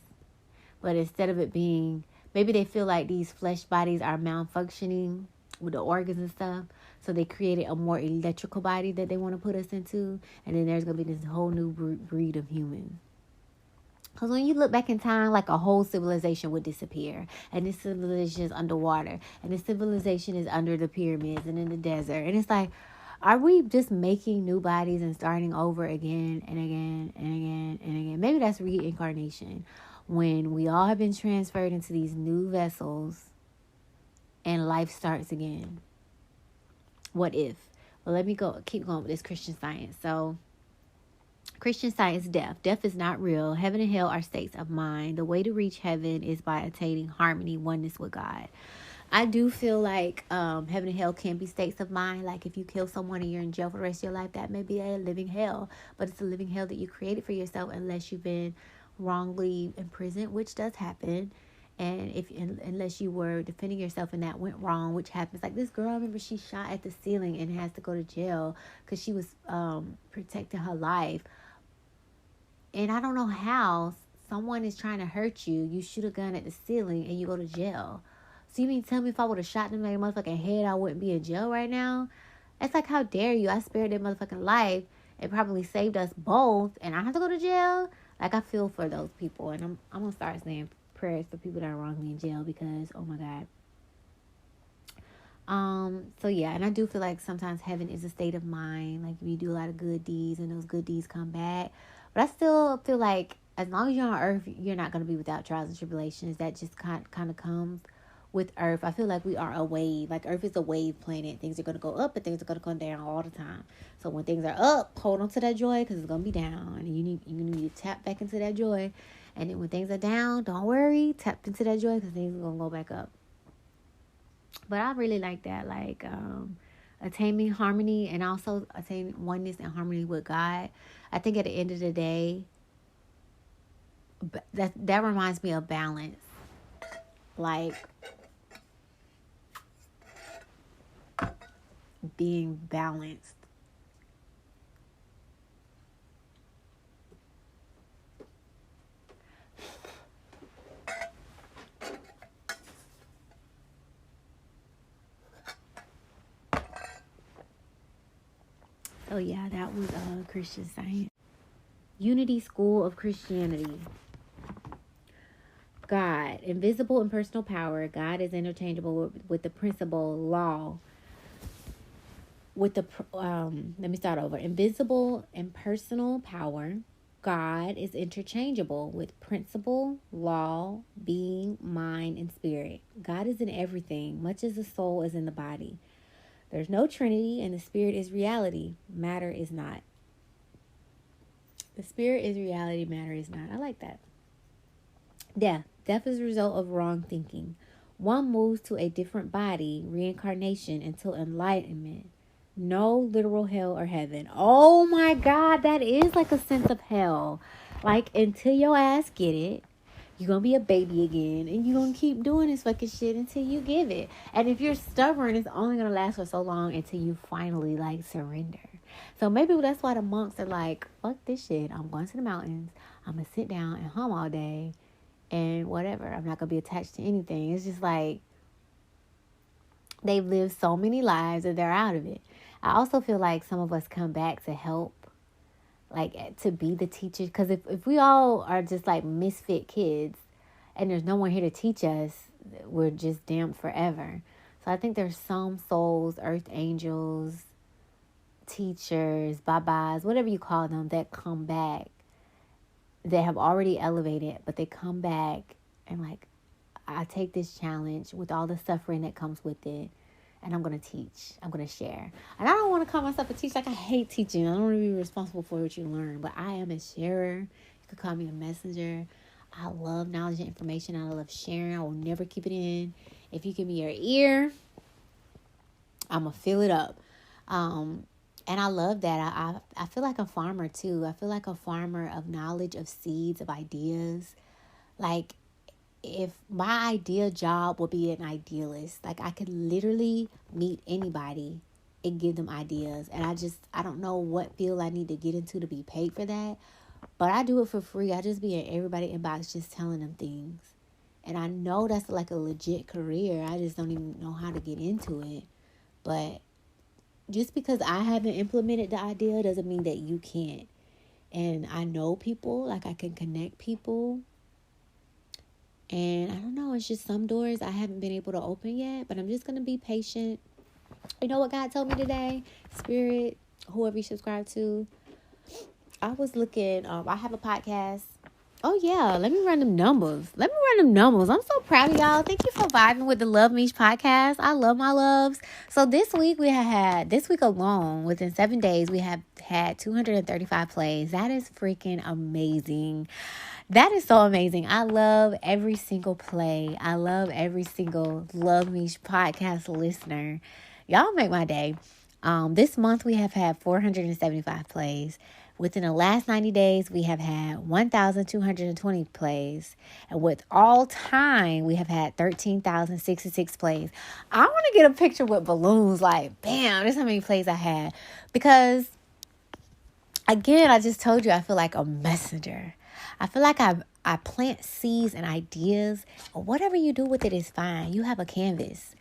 But instead of it being, maybe they feel like these flesh bodies are malfunctioning with the organs and stuff. So they created a more electrical body that they want to put us into. And then there's going to be this whole new breed of humans. Because when you look back in time, like a whole civilization would disappear. And this civilization is underwater. And this civilization is under the pyramids and in the desert. And it's like, are we just making new bodies and starting over again and again and again and again? Maybe that's reincarnation. When we all have been transferred into these new vessels and life starts again. What if? Well, let me keep going with this Christian Science. So, Christian Science, death. Death is not real. Heaven and hell are states of mind. The way to reach heaven is by attaining harmony, oneness with God. I do feel like heaven and hell can be states of mind. Like if you kill someone and you're in jail for the rest of your life, that may be a living hell. But it's a living hell that you created for yourself unless you've been wrongly imprisoned, which does happen. And unless you were defending yourself and that went wrong, which happens. Like this girl, I remember she shot at the ceiling and has to go to jail because she was protecting her life. And I don't know how someone is trying to hurt you. You shoot a gun at the ceiling and you go to jail. So you mean tell me if I would have shot them in their motherfucking head, I wouldn't be in jail right now? It's like, how dare you? I spared their motherfucking life. It probably saved us both. And I have to go to jail? Like, I feel for those people. And I'm going to start saying prayers for people that are wrongly in jail because, oh my God. So yeah, and I do feel like sometimes heaven is a state of mind. Like if you do a lot of good deeds and those good deeds come back. But I still feel like as long as you're on earth, you're not going to be without trials and tribulations. That just kind of comes with earth. I feel like we are a wave. Like earth is a wave planet. Things are going to go up and things are going to go down all the time. So when things are up, hold on to that joy because it's going to be down. And you need to tap back into that joy. And then when things are down, don't worry. Tap into that joy because things are going to go back up. But I really like that. Like attaining harmony and also attaining oneness and harmony with God. I think at the end of the day, that reminds me of balance. Like being balanced. So yeah, that was Christian Science. Unity School of Christianity. God, invisible and personal power. God is interchangeable with the principle law. With the let me start over. Invisible and personal power. God is interchangeable with principle, law, being, mind, and spirit. God is in everything, much as the soul is in the body. There's no Trinity, and the spirit is reality. Matter is not. The spirit is reality, matter is not. I like that. Death. Death is a result of wrong thinking. One moves to a different body, reincarnation, until enlightenment. No literal hell or heaven. Oh my God, that is like a sense of hell. Like, until your ass get it, you're going to be a baby again. And you're going to keep doing this fucking shit until you give it. And if you're stubborn, it's only going to last for so long until you finally, like, surrender. So maybe that's why the monks are like, fuck this shit. I'm going to the mountains. I'm going to sit down and hum all day. And whatever. I'm not going to be attached to anything. It's just like they've lived so many lives that they're out of it. I also feel like some of us come back to help, like to be the teacher. Because if we all are just like misfit kids and there's no one here to teach us, we're just damned forever. So I think there's some souls, earth angels, teachers, babas, whatever you call them, that come back. They have already elevated, but they come back and like, I take this challenge with all the suffering that comes with it, and I'm going to teach. I'm going to share. And I don't want to call myself a teacher. Like, I hate teaching. I don't want to be responsible for what you learn, but I am a sharer. You could call me a messenger. I love knowledge and information. I love sharing. I will never keep it in. If you give me your ear, I'm going to fill it up. And I love that. I feel like a farmer too. I feel like a farmer of knowledge, of seeds, of ideas. Like, if my ideal job would be an idealist, like I could literally meet anybody and give them ideas. And I don't know what field I need to get into to be paid for that. But I do it for free. I just be in everybody's inbox just telling them things. And I know that's like a legit career. I just don't even know how to get into it. But just because I haven't implemented the idea doesn't mean that you can't. And I know people, like I can connect people. And I don't know, it's just some doors I haven't been able to open yet. But I'm just going to be patient. You know what God told me today? Spirit, whoever you subscribe to. I was looking, I have a podcast. Oh, yeah. Let me run them numbers. I'm so proud of y'all. Thank you for vibing with the Luv MEESH Podcast. I love my loves. So this week alone, within 7 days, we have had 235 plays. That is freaking amazing. That is so amazing. I love every single play. I love every single Luv MEESH Podcast listener. Y'all make my day. This month we have had 475 plays. Within the last 90 days, we have had 1,220 plays. And with all time, we have had 13,066 plays. I want to get a picture with balloons. Like, bam, this is how many plays I had. Because, again, I just told you I feel like a messenger. I feel like I plant seeds and ideas. Or whatever you do with it is fine. You have a canvas.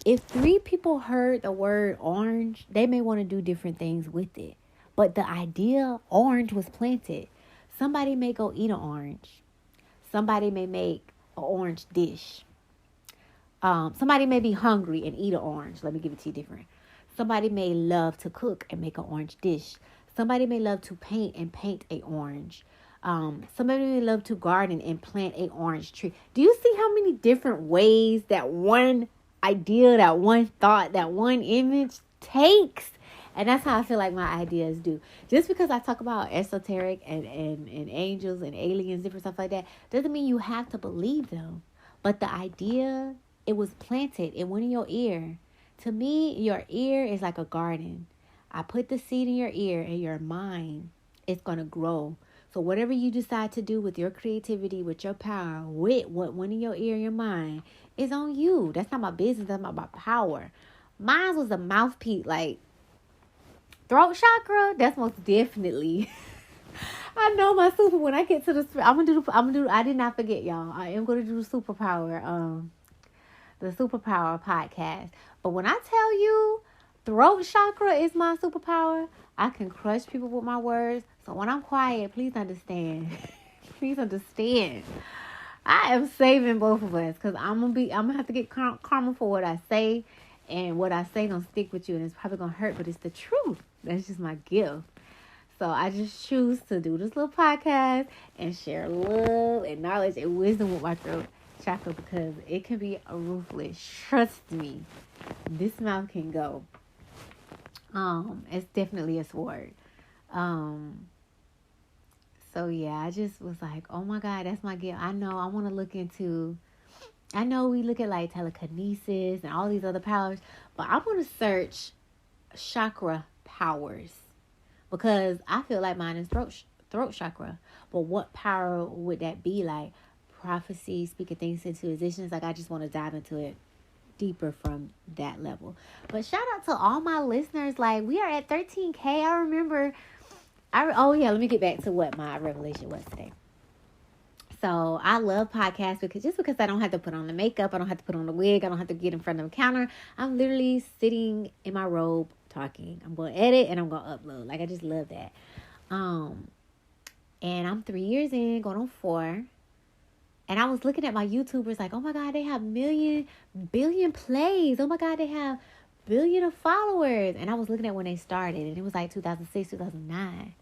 If 3 people heard the word orange, they may want to do different things with it. But the idea, orange, was planted. Somebody may go eat an orange. Somebody may make an orange dish. Somebody may be hungry and eat an orange. Let me give it to you different. Somebody may love to cook and make an orange dish. Somebody may love to paint and paint an orange. Somebody may love to garden and plant an orange tree. Do you see how many different ways that one idea, that one thought, that one image takes? And that's how I feel like my ideas do. Just because I talk about esoteric and angels and aliens, different stuff like that, doesn't mean you have to believe them. But the idea, it was planted. It went in your ear. To me, your ear is like a garden. I put the seed in your ear, and your mind is going to grow. So whatever you decide to do with your creativity, with your power, with what went in your ear, your mind, is on you. That's not my business. That's not my power. Mine was a mouthpiece, like, throat chakra, that's most definitely. I know my super. When I get to the, I'm gonna do. I did not forget, y'all. I am gonna do the superpower podcast. But when I tell you, throat chakra is my superpower. I can crush people with my words. So when I'm quiet, please understand. Please understand. I am saving both of us because I'm gonna have to get karma for what I say, and what I say gonna stick with you, and it's probably gonna hurt, but it's the truth. That's just my gift. So I just choose to do this little podcast and share love and knowledge and wisdom with my throat chakra because it can be ruthless. Trust me, this mouth can go. It's definitely a sword. So yeah, I just was like, oh my God, that's my gift. I know I want to look into, I know we look at like telekinesis and all these other powers, but I want to search chakra powers because I feel like mine is throat chakra. But what power would that be? Like prophecy, speaking things into existence. Like I just want to dive into it deeper from that level. But shout out to all my listeners. Like we are at 13K. I remember. Let me get back to what my revelation was today. So I love podcasts because I don't have to put on the makeup, I don't have to put on the wig, I don't have to get in front of the counter. I'm literally sitting in my robe talking. I'm going to edit and I'm going to upload. Like I just love that. And I'm 3 years in, going on 4. And I was looking at my YouTubers like, oh my God, they have billion plays. Oh my God, they have billion of followers. And I was looking at when they started, and it was like 2006, 2009.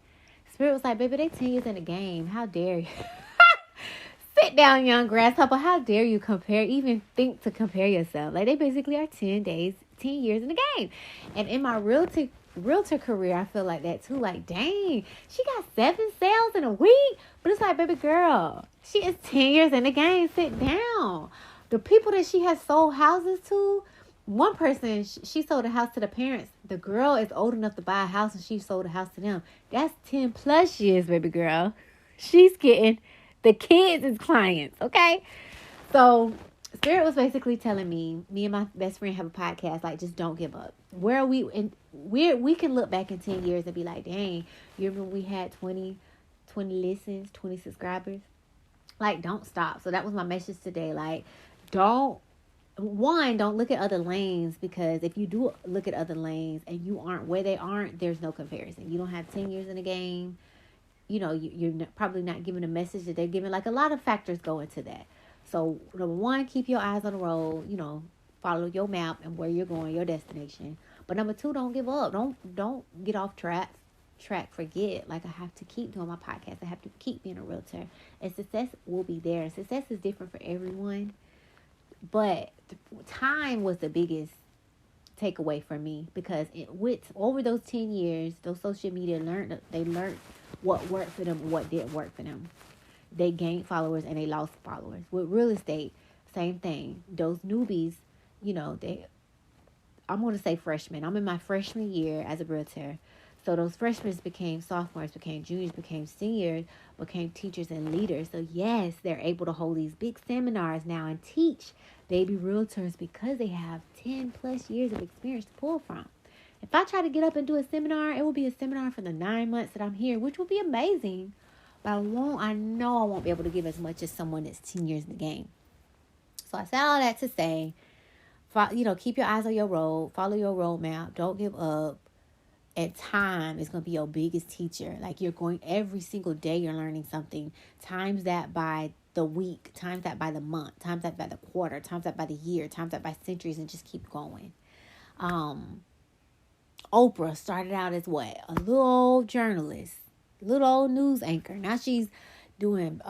Spirit was like, baby, they 10 years in the game. How dare you? Sit down, young grasshopper. How dare you even think to compare yourself? Like they basically are 10 years in the game. And in my realtor career, I feel like that too. Like, dang, she got 7 sales in a week. But it's like, baby girl, she is 10 years in the game. Sit down. The people that she has sold houses to, one person, she sold a house to the parents. The girl is old enough to buy a house, and she sold a house to them. That's 10 plus years, baby girl. She's getting the kids as clients, okay? So Spirit was basically telling me and my best friend have a podcast, like, just don't give up. Where are we? And we can look back in 10 years and be like, dang, you remember we had 20 listens, 20 subscribers? Like, don't stop. So that was my message today. Like, don't look at other lanes, because if you do look at other lanes and you aren't where they aren't, there's no comparison. You don't have 10 years in the game. You know, you're probably not giving a message that they're giving. Like, a lot of factors go into that. So, number one, keep your eyes on the road. You know, follow your map and where you're going, your destination. But number two, don't give up. Don't get off track. Forget. Like, I have to keep doing my podcast. I have to keep being a realtor. And success will be there. Success is different for everyone. But time was the biggest takeaway for me, because over those 10 years, those social media learned what worked for them and what didn't work for them. They gained followers and they lost followers. With real estate, same thing. Those newbies, you know, I'm going to say freshmen. I'm in my freshman year as a realtor. So those freshmen became sophomores, became juniors, became seniors, became teachers and leaders. So yes, they're able to hold these big seminars now and teach baby realtors because they have 10 plus years of experience to pull from. If I try to get up and do a seminar, it will be a seminar for the 9 months that I'm here, which will be amazing. But I know I won't be able to give as much as someone that's 10 years in the game. So I said all that to say, keep your eyes on your road, follow your roadmap, don't give up. And time is going to be your biggest teacher. Like, you're going every single day, you're learning something. Times that by the week, times that by the month, times that by the quarter, times that by the year, times that by centuries, and just keep going. Oprah started out as what? A little old journalist, little old news anchor. Now she's doing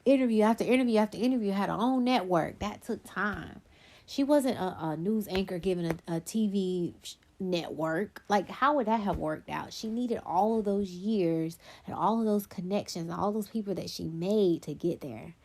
interview after interview after interview, had her own network. That took time. She wasn't a news anchor giving a TV network. Like, how would that have worked out? She needed all of those years and all of those connections, all those people that she made to get there.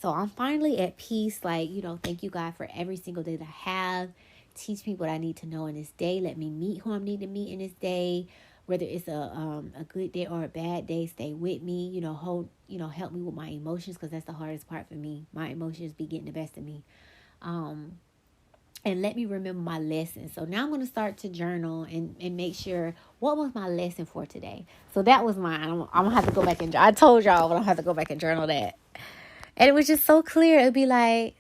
So I'm finally at peace. Like, thank you, God, for every single day that I have. Teach me what I need to know in this day. Let me meet who I need to meet in this day. Whether it's a good day or a bad day, stay with me. Help me with my emotions, because that's the hardest part for me. My emotions be getting the best of me. And let me remember my lesson. So now I'm going to start to journal and make sure, what was my lesson for today? So that was mine. I'm going to have to go back and I told y'all, but I'll have to go back and journal that. And it was just so clear. It'd be like,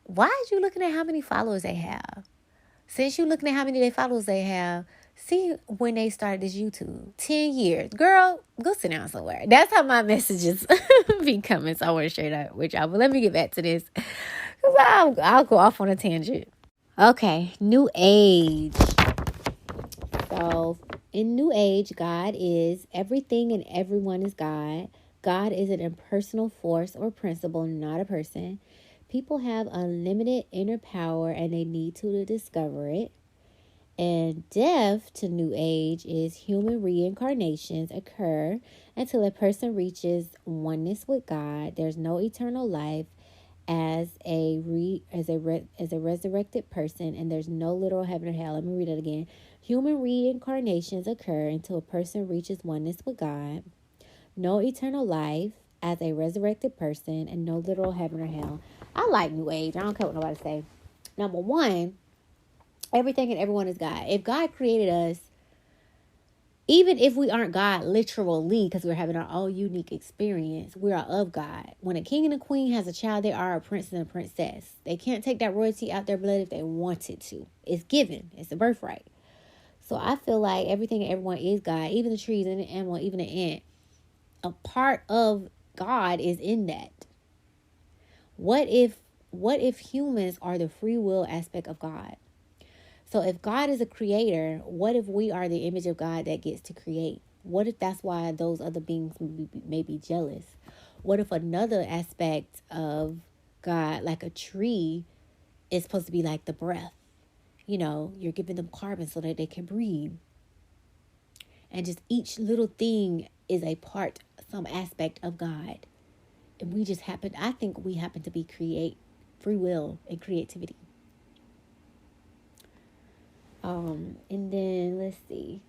why are you looking at how many followers they have? Since you're looking at how many followers they have, See, when they started this YouTube, 10 years. Girl, go sit down somewhere. That's how my messages be coming. So I want to share that with y'all. But let me get back to this. Because I'll go off on a tangent. Okay, New Age. So, in New Age, God is everything and everyone is God. God is an impersonal force or principle, not a person. People have unlimited inner power and they need to discover it. And death to New Age is human reincarnations occur until a person reaches oneness with God. There's no eternal life as a resurrected person, and there's no literal heaven or hell. Let me read it again. Human reincarnations occur until a person reaches oneness with God. No eternal life as a resurrected person, and no literal heaven or hell. I like New Age. I don't care what nobody say. Number one, everything and everyone is God. If God created us, even if we aren't God literally, because we're having our own unique experience, we are of God. When a king and a queen has a child, they are a prince and a princess. They can't take that royalty out their blood if they wanted to. It's given. It's a birthright. So I feel like everything and everyone is God. Even the trees and the animal, even the ant. A part of God is in that. What if humans are the free will aspect of God? So if God is a creator, what if we are the image of God that gets to create? What if that's why those other beings may be jealous? What if another aspect of God, like a tree, is supposed to be like the breath? You know, you're giving them carbon so that they can breathe. And just each little thing is a part, some aspect of God. And I think we happen to be free will and creativity. And then let's see.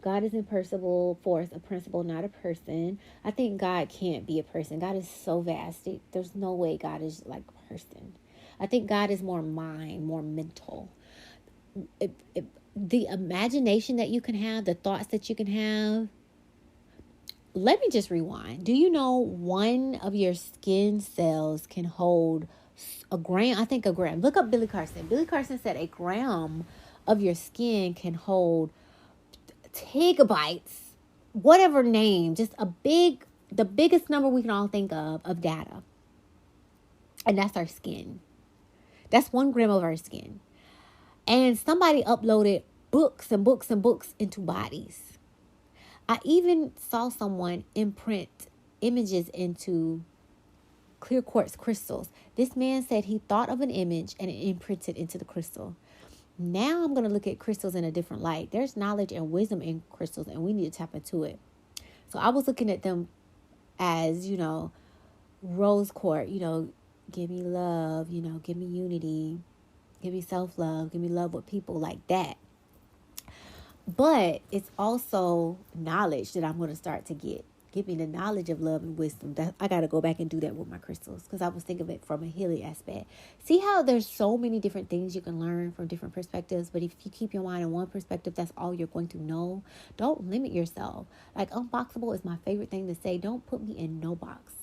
God is impersonal force, a principle, not a person. I think God can't be a person. God is so vast. There's no way God is like a person. I think God is more mind, more mental. The imagination that you can have, the thoughts that you can have. Let me just rewind. Do you know one of your skin cells can hold a gram? I think a gram. Look up Billy Carson. Billy Carson said a gram of your skin can hold gigabytes, whatever name, just the biggest number we can all think of data. And that's our skin. That's 1 gram of our skin. And somebody uploaded books and books and books into bodies. I even saw someone imprint images into clear quartz crystals. This man said he thought of an image and it imprinted into the crystal. Now I'm going to look at crystals in a different light. There's knowledge and wisdom in crystals, and we need to tap into it. So I was looking at them as, rose quartz, give me love, give me unity, give me self-love, give me love with people like that. But it's also knowledge that I'm going to start to get. Give me the knowledge of love and wisdom. I got to go back and do that with my crystals because I was thinking of it from a healing aspect. See how there's so many different things you can learn from different perspectives. But if you keep your mind in one perspective, that's all you're going to know. Don't limit yourself. Like unboxable is my favorite thing to say. Don't put me in no box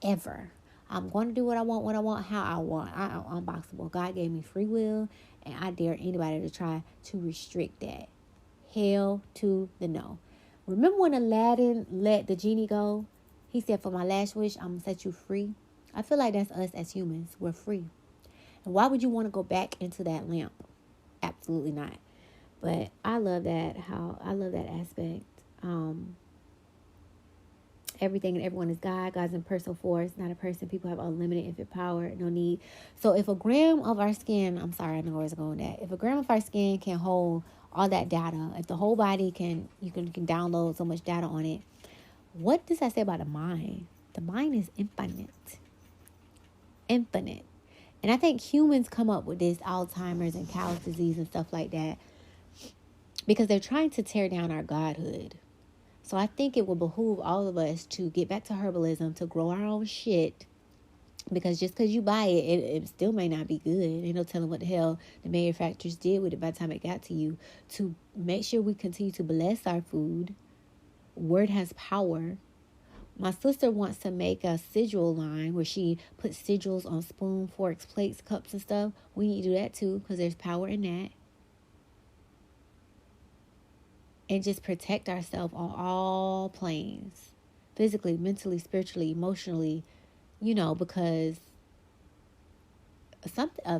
ever. I'm going to do what I want, how I want. I'm unboxable. God gave me free will, and I dare anybody to try to restrict that. Hell to the no. Remember when Aladdin let the genie go? He said, for my last wish, I'm going to set you free. I feel like that's us as humans. We're free. And why would you want to go back into that lamp? Absolutely not. But I love that. I love that aspect. Everything and everyone is God. God's in personal force, not a person. People have unlimited infinite power, no need. So if a gram of our skin, I'm sorry, I know where it's going at. If a gram of our skin can hold all that data, if the whole body you can download so much data on it, what does that say about the mind? The mind is infinite. Infinite. And I think humans come up with this Alzheimer's and cow's disease and stuff like that because they're trying to tear down our godhood. So I think it will behoove all of us to get back to herbalism, to grow our own shit. Because just because you buy it, it still may not be good. Ain't no telling what the hell the manufacturers did with it by the time it got to you. To make sure we continue to bless our food. Word has power. My sister wants to make a sigil line where she puts sigils on spoon, forks, plates, cups, and stuff. We need to do that too because there's power in that. and just protect ourselves on all planes, physically, mentally, spiritually, emotionally, because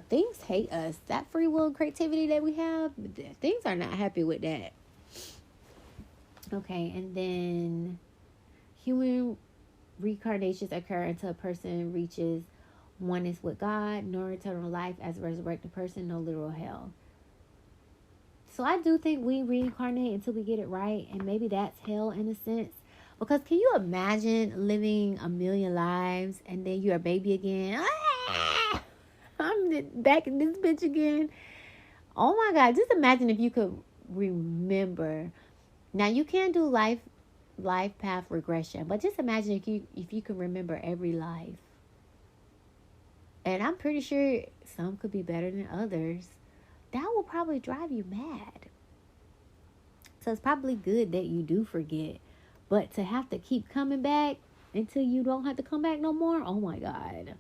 things hate us. That free will and creativity that we have, things are not happy with that. Okay, and then human reincarnations occur until a person reaches oneness with God, no eternal life as a resurrected person, no literal hell. So I do think we reincarnate until we get it right, and maybe that's hell in a sense. Because can you imagine living a million lives and then you're a baby again? I'm back in this bitch again. Oh my God, just imagine if you could remember. Now you can do life path regression, but just imagine if you can remember every life. And I'm pretty sure some could be better than others. That will probably drive you mad. So it's probably good that you do forget. But to have to keep coming back until you don't have to come back no more, oh my God.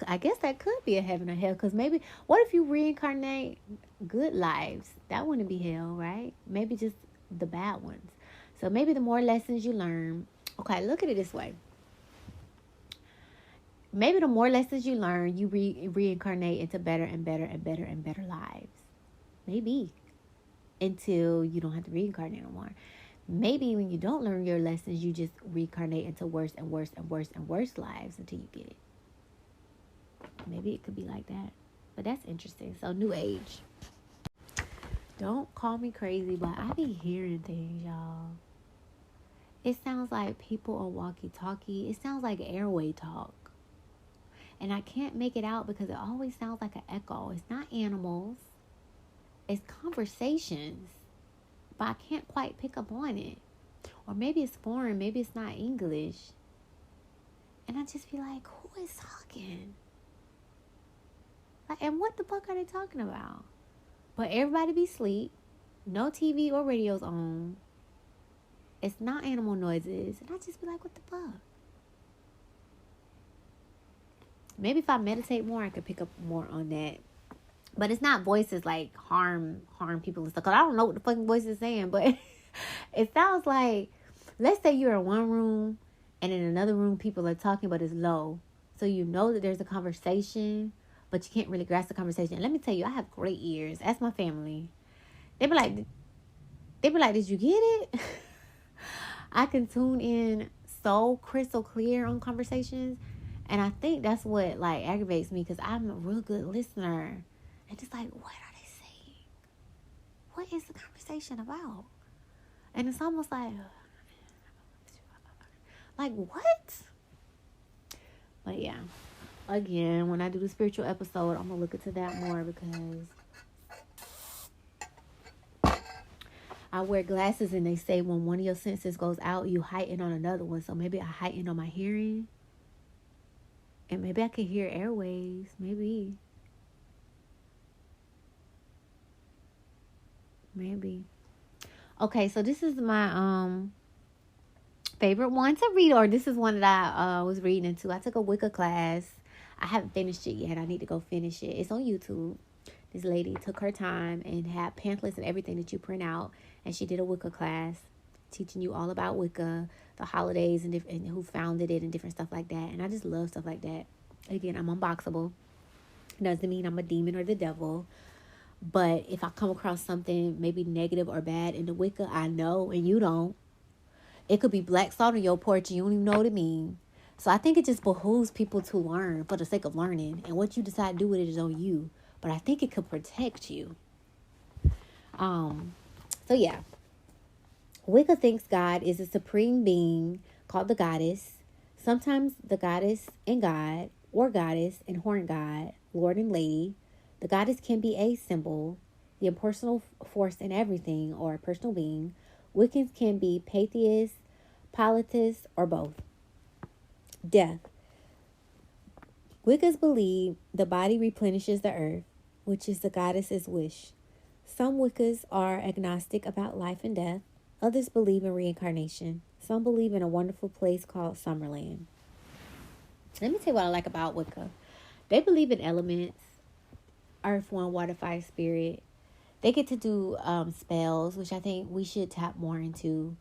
I guess that could be a heaven or hell. Because maybe, what if you reincarnate good lives? That wouldn't be hell, right? Maybe just the bad ones. So maybe the more lessons you learn. Okay, look at it this way. Maybe the more lessons you learn, you reincarnate into better and better and better and better lives. Maybe. Until you don't have to reincarnate no more. Maybe when you don't learn your lessons, you just reincarnate into worse and worse and worse and worse lives until you get it. Maybe it could be like that. But that's interesting. So, New Age. Don't call me crazy, but I be hearing things, y'all. It sounds like people are walkie-talkie. It sounds like airway talk. And I can't make it out because it always sounds like an echo. It's not animals. It's conversations. But I can't quite pick up on it. Or maybe it's foreign. Maybe it's not English. And I just be like, who is talking? Like, and what the fuck are they talking about? But everybody be asleep. No TV or radios on. It's not animal noises. And I just be like, what the fuck? Maybe if I meditate more, I could pick up more on that. But it's not voices like harm people and stuff. Because I don't know what the fucking voice is saying. But it sounds like, let's say you're in one room and in another room people are talking, but it's low. So you know that there's a conversation, but you can't really grasp the conversation. And let me tell you, I have great ears. Ask my family. They be like, did you get it? I can tune in so crystal clear on conversations. And I think that's what like aggravates me because I'm a real good listener. And it's like, what are they saying? What is the conversation about? And it's almost like what? But yeah, again, when I do the spiritual episode, I'm going to look into that more because I wear glasses and they say when one of your senses goes out, you heighten on another one. So maybe I heighten on my hearing. And maybe I can hear airwaves. Maybe. Okay, so this is my favorite one to read, or this is one that I was reading into. I took a Wicca class. I haven't finished it yet. I need to go finish it. It's on YouTube. This lady took her time and had pamphlets and everything that you print out, and she did a Wicca class teaching you all about Wicca, the holidays and who founded it and different stuff like that. And I just love stuff like that. Again, I'm unboxable. Doesn't mean I'm a demon or the devil. But if I come across something maybe negative or bad in the Wicca, I know and you don't. It could be black salt on your porch and you don't even know what it means. So I think it just behooves people to learn for the sake of learning. And what you decide to do with it is on you. But I think it could protect you. So yeah. Wicca thinks God is a supreme being called the goddess. Sometimes the goddess and God, or goddess and horn god, Lord and Lady. The goddess can be a symbol, the impersonal force in everything, or a personal being. Wiccans can be pantheists, polytheists, or both. Death. Wiccans believe the body replenishes the earth, which is the goddess's wish. Some Wiccans are agnostic about life and death. Others believe in reincarnation. Some believe in a wonderful place called Summerland. Let me tell you what I like about Wicca. They believe in elements. Earth, wind, water, fire, spirit. They get to do spells, which I think we should tap more into.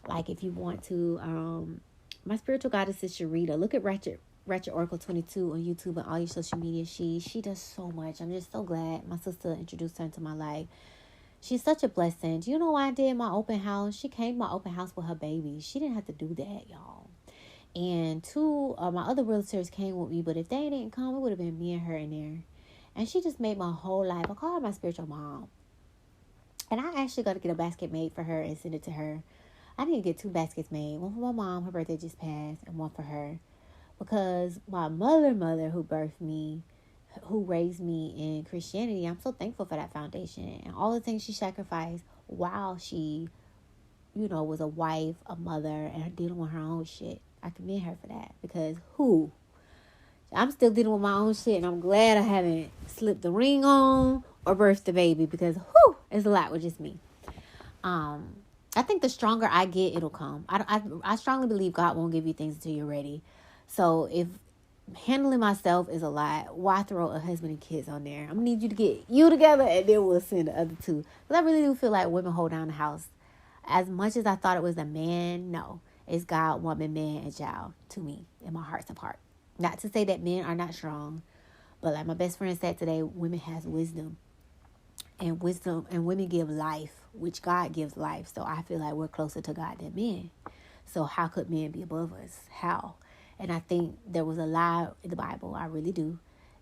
Like if you want to, my spiritual goddess is Sharita. Look at Ratchet Oracle 22 on YouTube and all your social media. She does so much. I'm just so glad my sister introduced her into my life. She's such a blessing. Do you know why I did my open house? She came to my open house with her baby. She didn't have to do that, y'all. And two of my other realtors came with me, but if they didn't come, it would have been me and her in there. And she just made my whole life. I call her my spiritual mom. And I actually got to get a basket made for her and send it to her. I need to get 2 baskets made. One for my mom, her birthday just passed, and one for her. Because my mother who birthed me, who raised me in Christianity, I'm so thankful for that foundation. And all the things she sacrificed while she, was a wife, a mother, and dealing with her own shit. I commend her for that. Because I'm still dealing with my own shit, and I'm glad I haven't slipped the ring on or birthed the baby, because it's a lot with just me. I think the stronger I get, it'll come. I strongly believe God won't give you things until you're ready. So if handling myself is a lot, why throw a husband and kids on there? I'm going to need you to get you together, and then we'll send the other 2. Because I really do feel like women hold down the house. As much as I thought it was a man, no. It's God, woman, man, and child to me in my heart's of heart. Not to say that men are not strong, but like my best friend said today, women has wisdom. And women give life, which God gives life. So I feel like we're closer to God than men. So how could men be above us? How? And I think there was a lie in the Bible, I really do,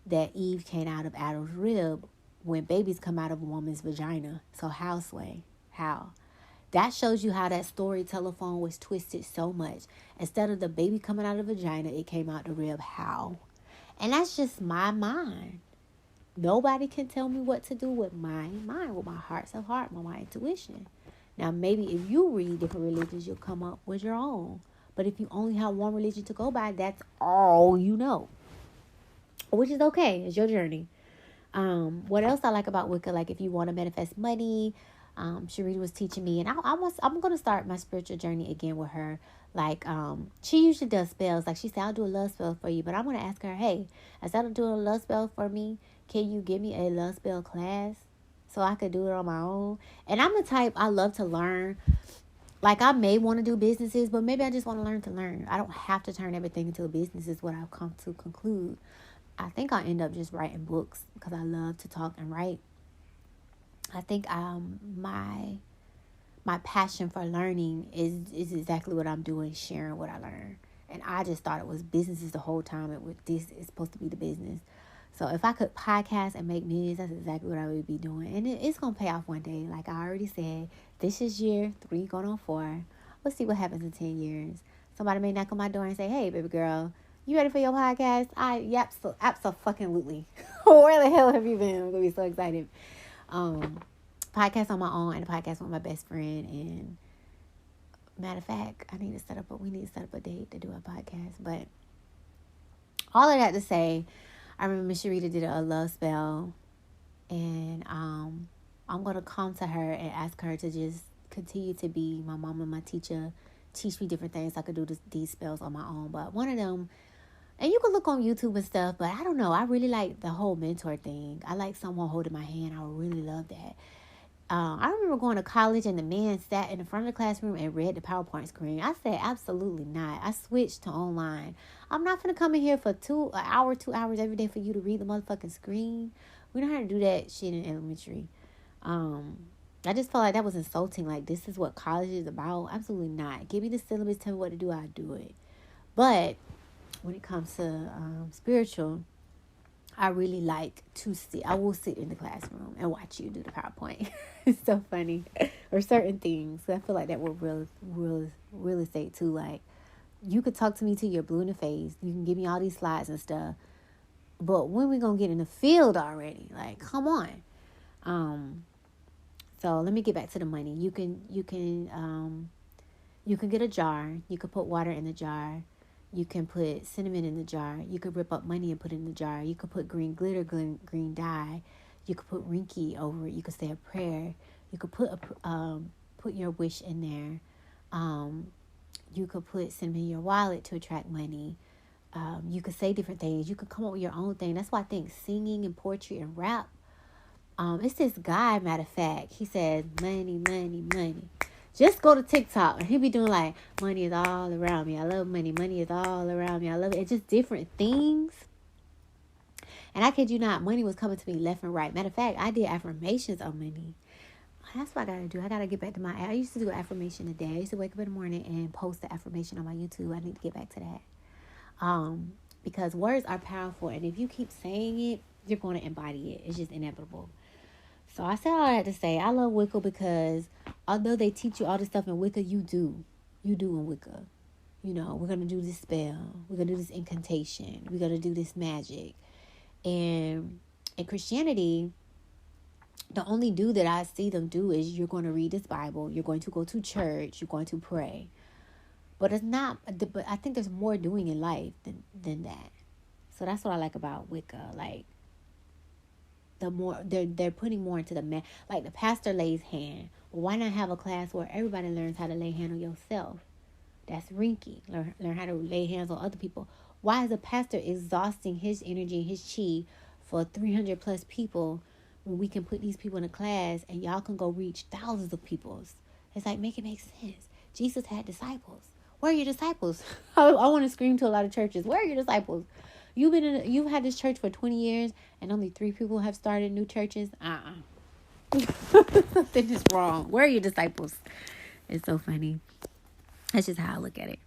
that Eve came out of Adam's rib when babies come out of a woman's vagina. So how, Sway? How? That shows you how that story telephone was twisted so much. Instead of the baby coming out of the vagina, it came out the rib. How? And that's just my mind. Nobody can tell me what to do with my mind, with my heart's of heart, my intuition. Now, maybe if you read different religions, you'll come up with your own. But if you only have one religion to go by, that's all you know. Which is okay. It's your journey. What else I like about Wicca? Like if you want to manifest money, Sharita was teaching me, and I'm going to start my spiritual journey again with her. Like, she usually does spells. Like she said, I'll do a love spell for you. But I'm going to ask her, hey, instead of doing a love spell for me, can you give me a love spell class so I could do it on my own? And I'm the type, I love to learn. Like I may want to do businesses, but maybe I just want to learn. I don't have to turn everything into a business is what I've come to conclude. I think I'll end up just writing books because I love to talk and write. I think my passion for learning is exactly what I'm doing, sharing what I learned. And I just thought it was businesses the whole time. This is supposed to be the business. So if I could podcast and make millions, that's exactly what I would be doing. And it's going to pay off one day. Like I already said, this is year 3 going on 4. We'll see what happens in 10 years. Somebody may knock on my door and say, hey, baby girl, you ready for your podcast? Absolutely. Where the hell have you been? I'm going to be so excited. Podcast on my own and a podcast with my best friend. And matter of fact, we need to set up a date to do a podcast. But all of that to say, I remember Miss Sharita did a love spell, and I'm going to come to her and ask her to just continue to be my mom and my teacher, teach me different things. I could do these spells on my own. But one of them, and you can look on YouTube and stuff, but I don't know. I really like the whole mentor thing. I like someone holding my hand. I really love that. I remember going to college and the man sat in the front of the classroom and read the PowerPoint screen. I said, absolutely not. I switched to online. I'm not going to come in here for 2 hours every day for you to read the motherfucking screen. We know how to do that shit in elementary. I just felt like that was insulting. Like, this is what college is about? Absolutely not. Give me the syllabus, tell me what to do, I'll do it. But when it comes to spiritual, I really like to sit. I will sit in the classroom and watch you do the PowerPoint. It's so funny. Or certain things. I feel like that will real estate too. Like, you could talk to me till you're blue in the face. You can give me all these slides and stuff. But when we gonna get in the field already? Like, come on. So let me get back to the money. You can get a jar. You could put water in the jar. You can put cinnamon in the jar. You could rip up money and put it in the jar. You could put green glitter, green dye. You could put Rinky over it. You could say a prayer. You could put your wish in there. You could put cinnamon in your wallet to attract money. You could say different things. You could come up with your own thing. That's why I think singing and poetry and rap It's this guy, matter of fact. He says, money, money, money. Just go to TikTok and he'll be doing like, money is all around me. I love money. Money is all around me. I love it. It's just different things. And I kid you not, money was coming to me left and right. Matter of fact, I did affirmations on money. That's what I gotta do. I gotta get back to I used to do an affirmation a day. I used to wake up in the morning and post the affirmation on my YouTube. I need to get back to that. Because words are powerful, and if you keep saying it, you're going to embody it. It's just inevitable. So I said all that to say, I love Wicca because although they teach you all this stuff in Wicca, you do in Wicca. You know, we're gonna do this spell. We're gonna do this incantation. We're gonna do this magic. And in Christianity, the only do that I see them do is you're going to read this Bible, you're going to go to church, you're going to pray. But it's not, but I think there's more doing in life than that. So that's what I like about Wicca. Like, the more, they're putting more into the like the pastor lays hand. Well, why not have a class where everybody learns how to lay hand on yourself? That's Rinky. Learn how to lay hands on other people. Why is a pastor exhausting his energy and his chi for 300 plus people when we can put these people in a class and y'all can go reach thousands of people? It's like, make it make sense. Jesus had disciples. Where are your disciples? I want to scream to a lot of churches. Where are your disciples? You've had this church for 20 years and only 3 people have started new churches. Something is wrong. Where are your disciples? It's so funny. That's just how I look at it.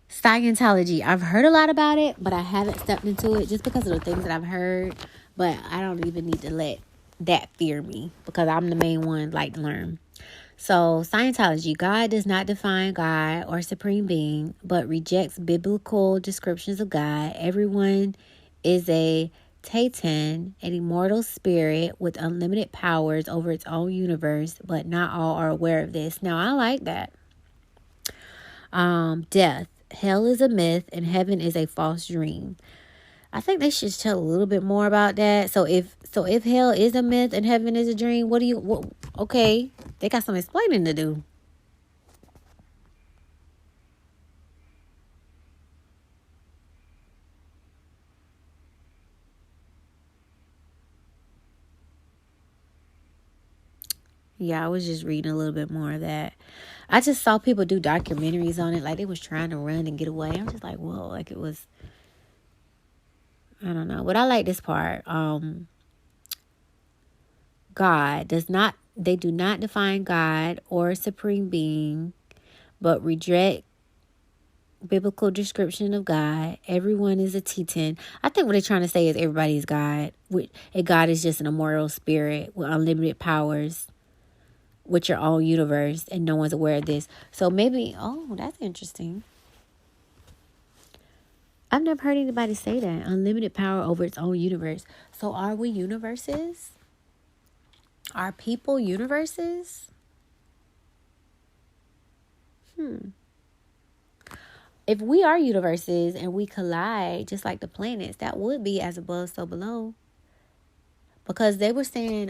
Scientology. I've heard a lot about it, but I haven't stepped into it just because of the things that I've heard. But I don't even need to let that fear me because I'm the main one like to learn. So Scientology, God does not define God or supreme being, but rejects biblical descriptions of God. Everyone is a Ttyl, an immortal spirit with unlimited powers over its own universe, but not all are aware of this. Now, I like that. Death. Hell is a myth and heaven is a false dream. I think they should tell a little bit more about that. So if hell is a myth and heaven is a dream, okay, they got some explaining to do. Yeah, I was just reading a little bit more of that. I just saw people do documentaries on it, like they was trying to run and get away. I'm just like, whoa, like it was, I don't know. But I like this part. They do not define God or supreme being, but reject biblical description of God. Everyone is a Ttyl. I think what they're trying to say is everybody is God. And God is just an immortal spirit with unlimited powers with your own universe, and no one's aware of this. So maybe, that's interesting. I've never heard anybody say that. Unlimited power over its own universe. So are we universes? Are people universes? If we are universes and we collide just like the planets, that would be as above, so below. Because they were saying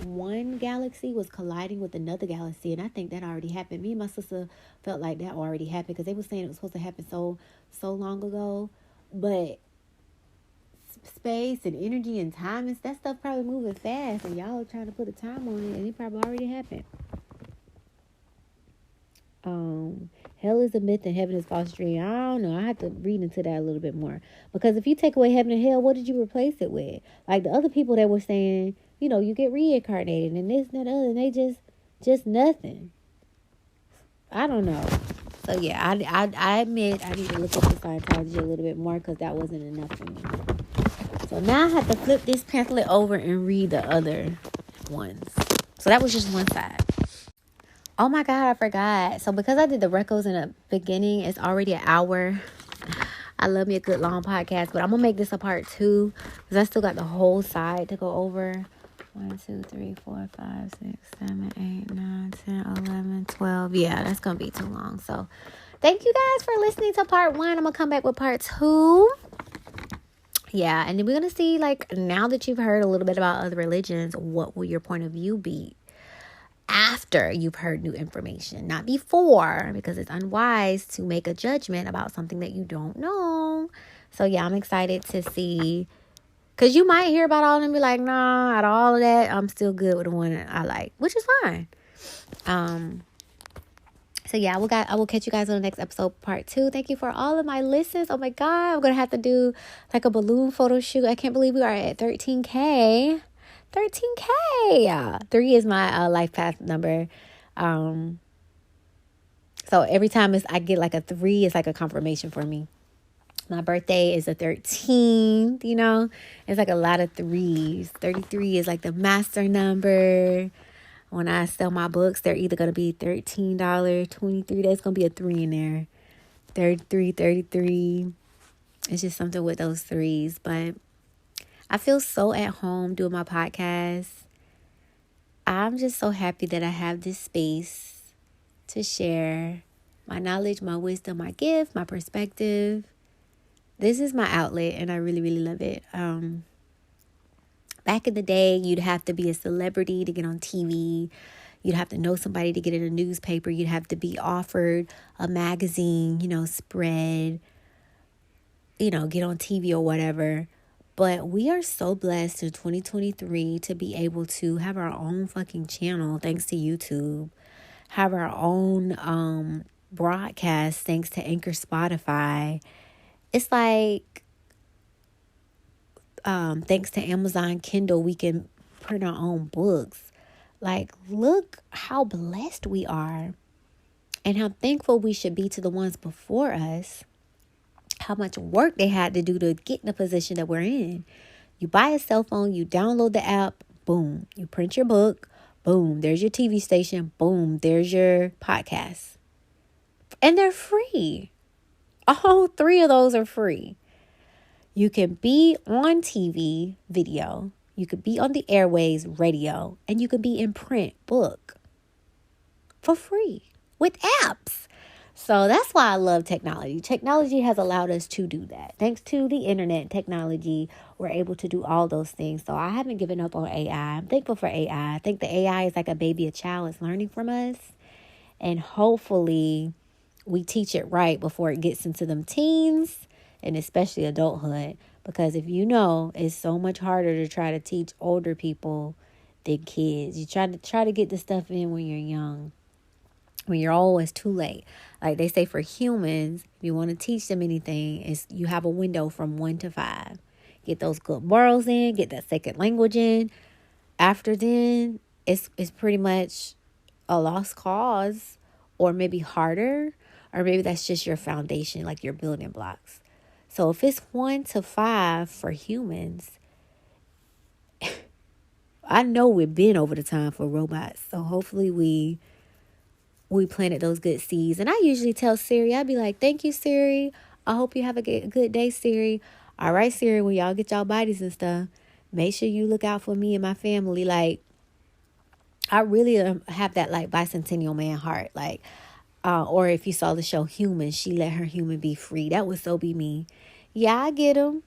one galaxy was colliding with another galaxy, and I think that already happened. Me and my sister felt like that already happened because they were saying it was supposed to happen so long ago. But space and energy and time and that stuff probably moving fast, and y'all are trying to put a time on it, and it probably already happened. Hell is a myth and heaven is false dream. I don't know. I have to read into that a little bit more. Because if you take away heaven and hell, what did you replace it with? Like the other people that were saying, you get reincarnated and this and that other, and they just nothing. I don't know. So yeah, I admit I need to look up the Scientology a little bit more because that wasn't enough for me. So now I have to flip this pamphlet over and read the other ones. So that was just one side. Oh my God, I forgot. So because I did the recos in the beginning, it's already an hour. I love me a good long podcast, but I'm going to make this a part 2 because I still got the whole side to go over. 1, 2, 3, 4, 5, 6, 7, 8, 9, 10, 11, 12. Yeah, that's going to be too long. So thank you guys for listening to part 1. I'm going to come back with part 2. Yeah, and then we're going to see, like, now that you've heard a little bit about other religions, what will your point of view be after you've heard new information, not before, because it's unwise to make a judgment about something that you don't know. So yeah, I'm excited to see Because you might hear about all of them and be like, nah, out of all of that, I'm still good with the one that I like, which is fine. So yeah, I will catch you guys on the next episode, part 2. Thank you for all of my listens. Oh my God, I'm going to have to do like a balloon photo shoot. I can't believe we are at 13K. 13K. 3 is my life path number. So every time I get like a 3, it's like a confirmation for me. My birthday is the 13th, you know. It's like a lot of 3s. 33 is like the master number. When I sell my books, they're either going to be $13, $23. There's going to be a 3 in there. 33. It's just something with those 3s. But I feel so at home doing my podcast. I'm just so happy that I have this space to share my knowledge, my wisdom, my gift, my perspective. This is my outlet, and I really, really love it. Back in the day, you'd have to be a celebrity to get on TV. You'd have to know somebody to get in a newspaper. You'd have to be offered a magazine, spread, get on TV or whatever. But we are so blessed in 2023 to be able to have our own fucking channel thanks to YouTube. Have our own broadcast thanks to Anchor, Spotify. It's like, thanks to Amazon Kindle, we can print our own books. Like, look how blessed we are and how thankful we should be to the ones before us. How much work they had to do to get in the position that we're in. You buy a cell phone, you download the app, boom. You print your book, boom. There's your TV station, boom. There's your podcast. And they're free. All 3 of those are free. You can be on TV, video. You could be on the airways, radio. And you could be in print, book. For free. With apps. So that's why I love technology. Technology has allowed us to do that. Thanks to the internet technology, we're able to do all those things. So I haven't given up on AI. I'm thankful for AI. I think the AI is like a baby, a child is learning from us. And hopefully we teach it right before it gets into them teens and especially adulthood. Because if you know, it's so much harder to try to teach older people than kids. You try to get the stuff in when you're young. When you're old, it's too late. Like they say for humans, if you want to teach them anything, you have a window from 1 to 5. Get those good morals in, get that second language in. After then, it's pretty much a lost cause, or maybe harder, or maybe that's just your foundation, like your building blocks. So if it's 1 to 5 for humans, I know we've been over the time for robots. So hopefully we planted those good seeds. And I usually tell Siri, I'd be like, thank you, Siri. I hope you have a good day, Siri. All right, Siri, when y'all get y'all bodies and stuff, make sure you look out for me and my family. Like, I really have that like bicentennial man heart. Like, or if you saw the show Human, she let her human be free. That would so be me. Yeah, I get them,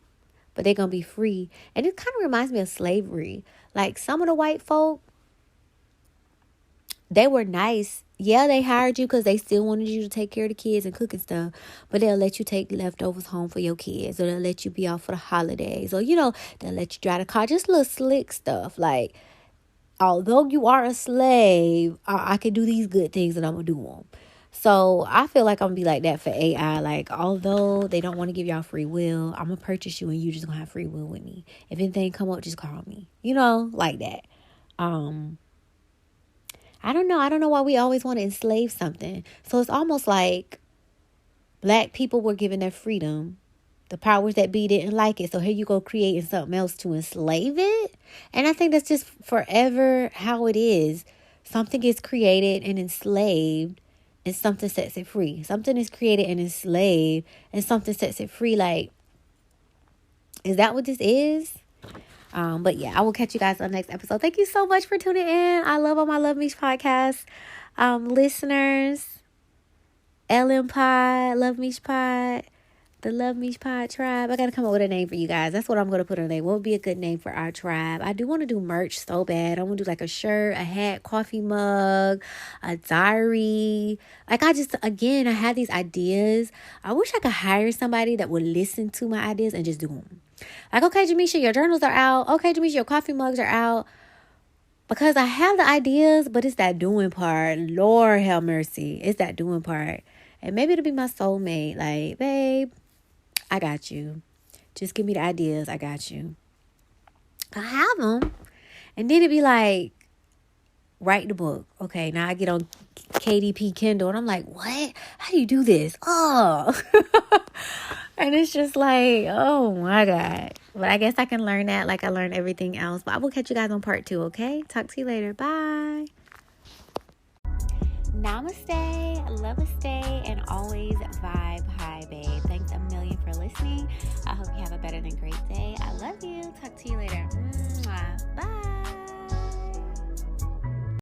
but they're going to be free. And it kind of reminds me of slavery. Like some of the white folk, they were nice. Yeah, they hired you because they still wanted you to take care of the kids and cook and stuff. But they'll let you take leftovers home for your kids. Or they'll let you be off for the holidays. Or, they'll let you drive the car. Just little slick stuff. Like, although you are a slave, I can do these good things and I'm going to do them. So I feel like I'm going to be like that for AI. Like, although they don't want to give y'all free will, I'm going to purchase you and you just going to have free will with me. If anything come up, just call me. Like that. I don't know. I don't know why we always want to enslave something. So it's almost like Black people were given their freedom. The powers that be didn't like it. So here you go creating something else to enslave it. And I think that's just forever how it is. Something is created and enslaved and something sets it free. Something is created and enslaved and something sets it free. Like, is that what this is? But yeah, I will catch you guys on the next episode. Thank you so much for tuning in. I love all my Love Meesh Podcast listeners. LM Pod, Love Meesh Pod. The Love Meesh Pod Tribe. I got to come up with a name for you guys. That's what I'm going to put on there. What would be a good name for our tribe? I do want to do merch so bad. I want to do like a shirt, a hat, coffee mug, a diary. Like I had these ideas. I wish I could hire somebody that would listen to my ideas and just do them. Like, okay, Jamisha, your journals are out. Okay, Jamisha, your coffee mugs are out. Because I have the ideas, but it's that doing part. Lord have mercy. It's that doing part. And maybe it'll be my soulmate. Like, babe, I got you. Just give me the ideas. I got you. I have them. And then it'd be like, write the book. Okay, now I get on KDP Kindle. And I'm like, what? How do you do this? Oh. And it's just like, oh my God. But I guess I can learn that like I learned everything else. But I will catch you guys on part 2, okay? Talk to you later. Bye. Namaste, Lovaste, and always vibe high, babe. Thanks a million for listening. I hope you have a better than great day. I love you. Talk to you later.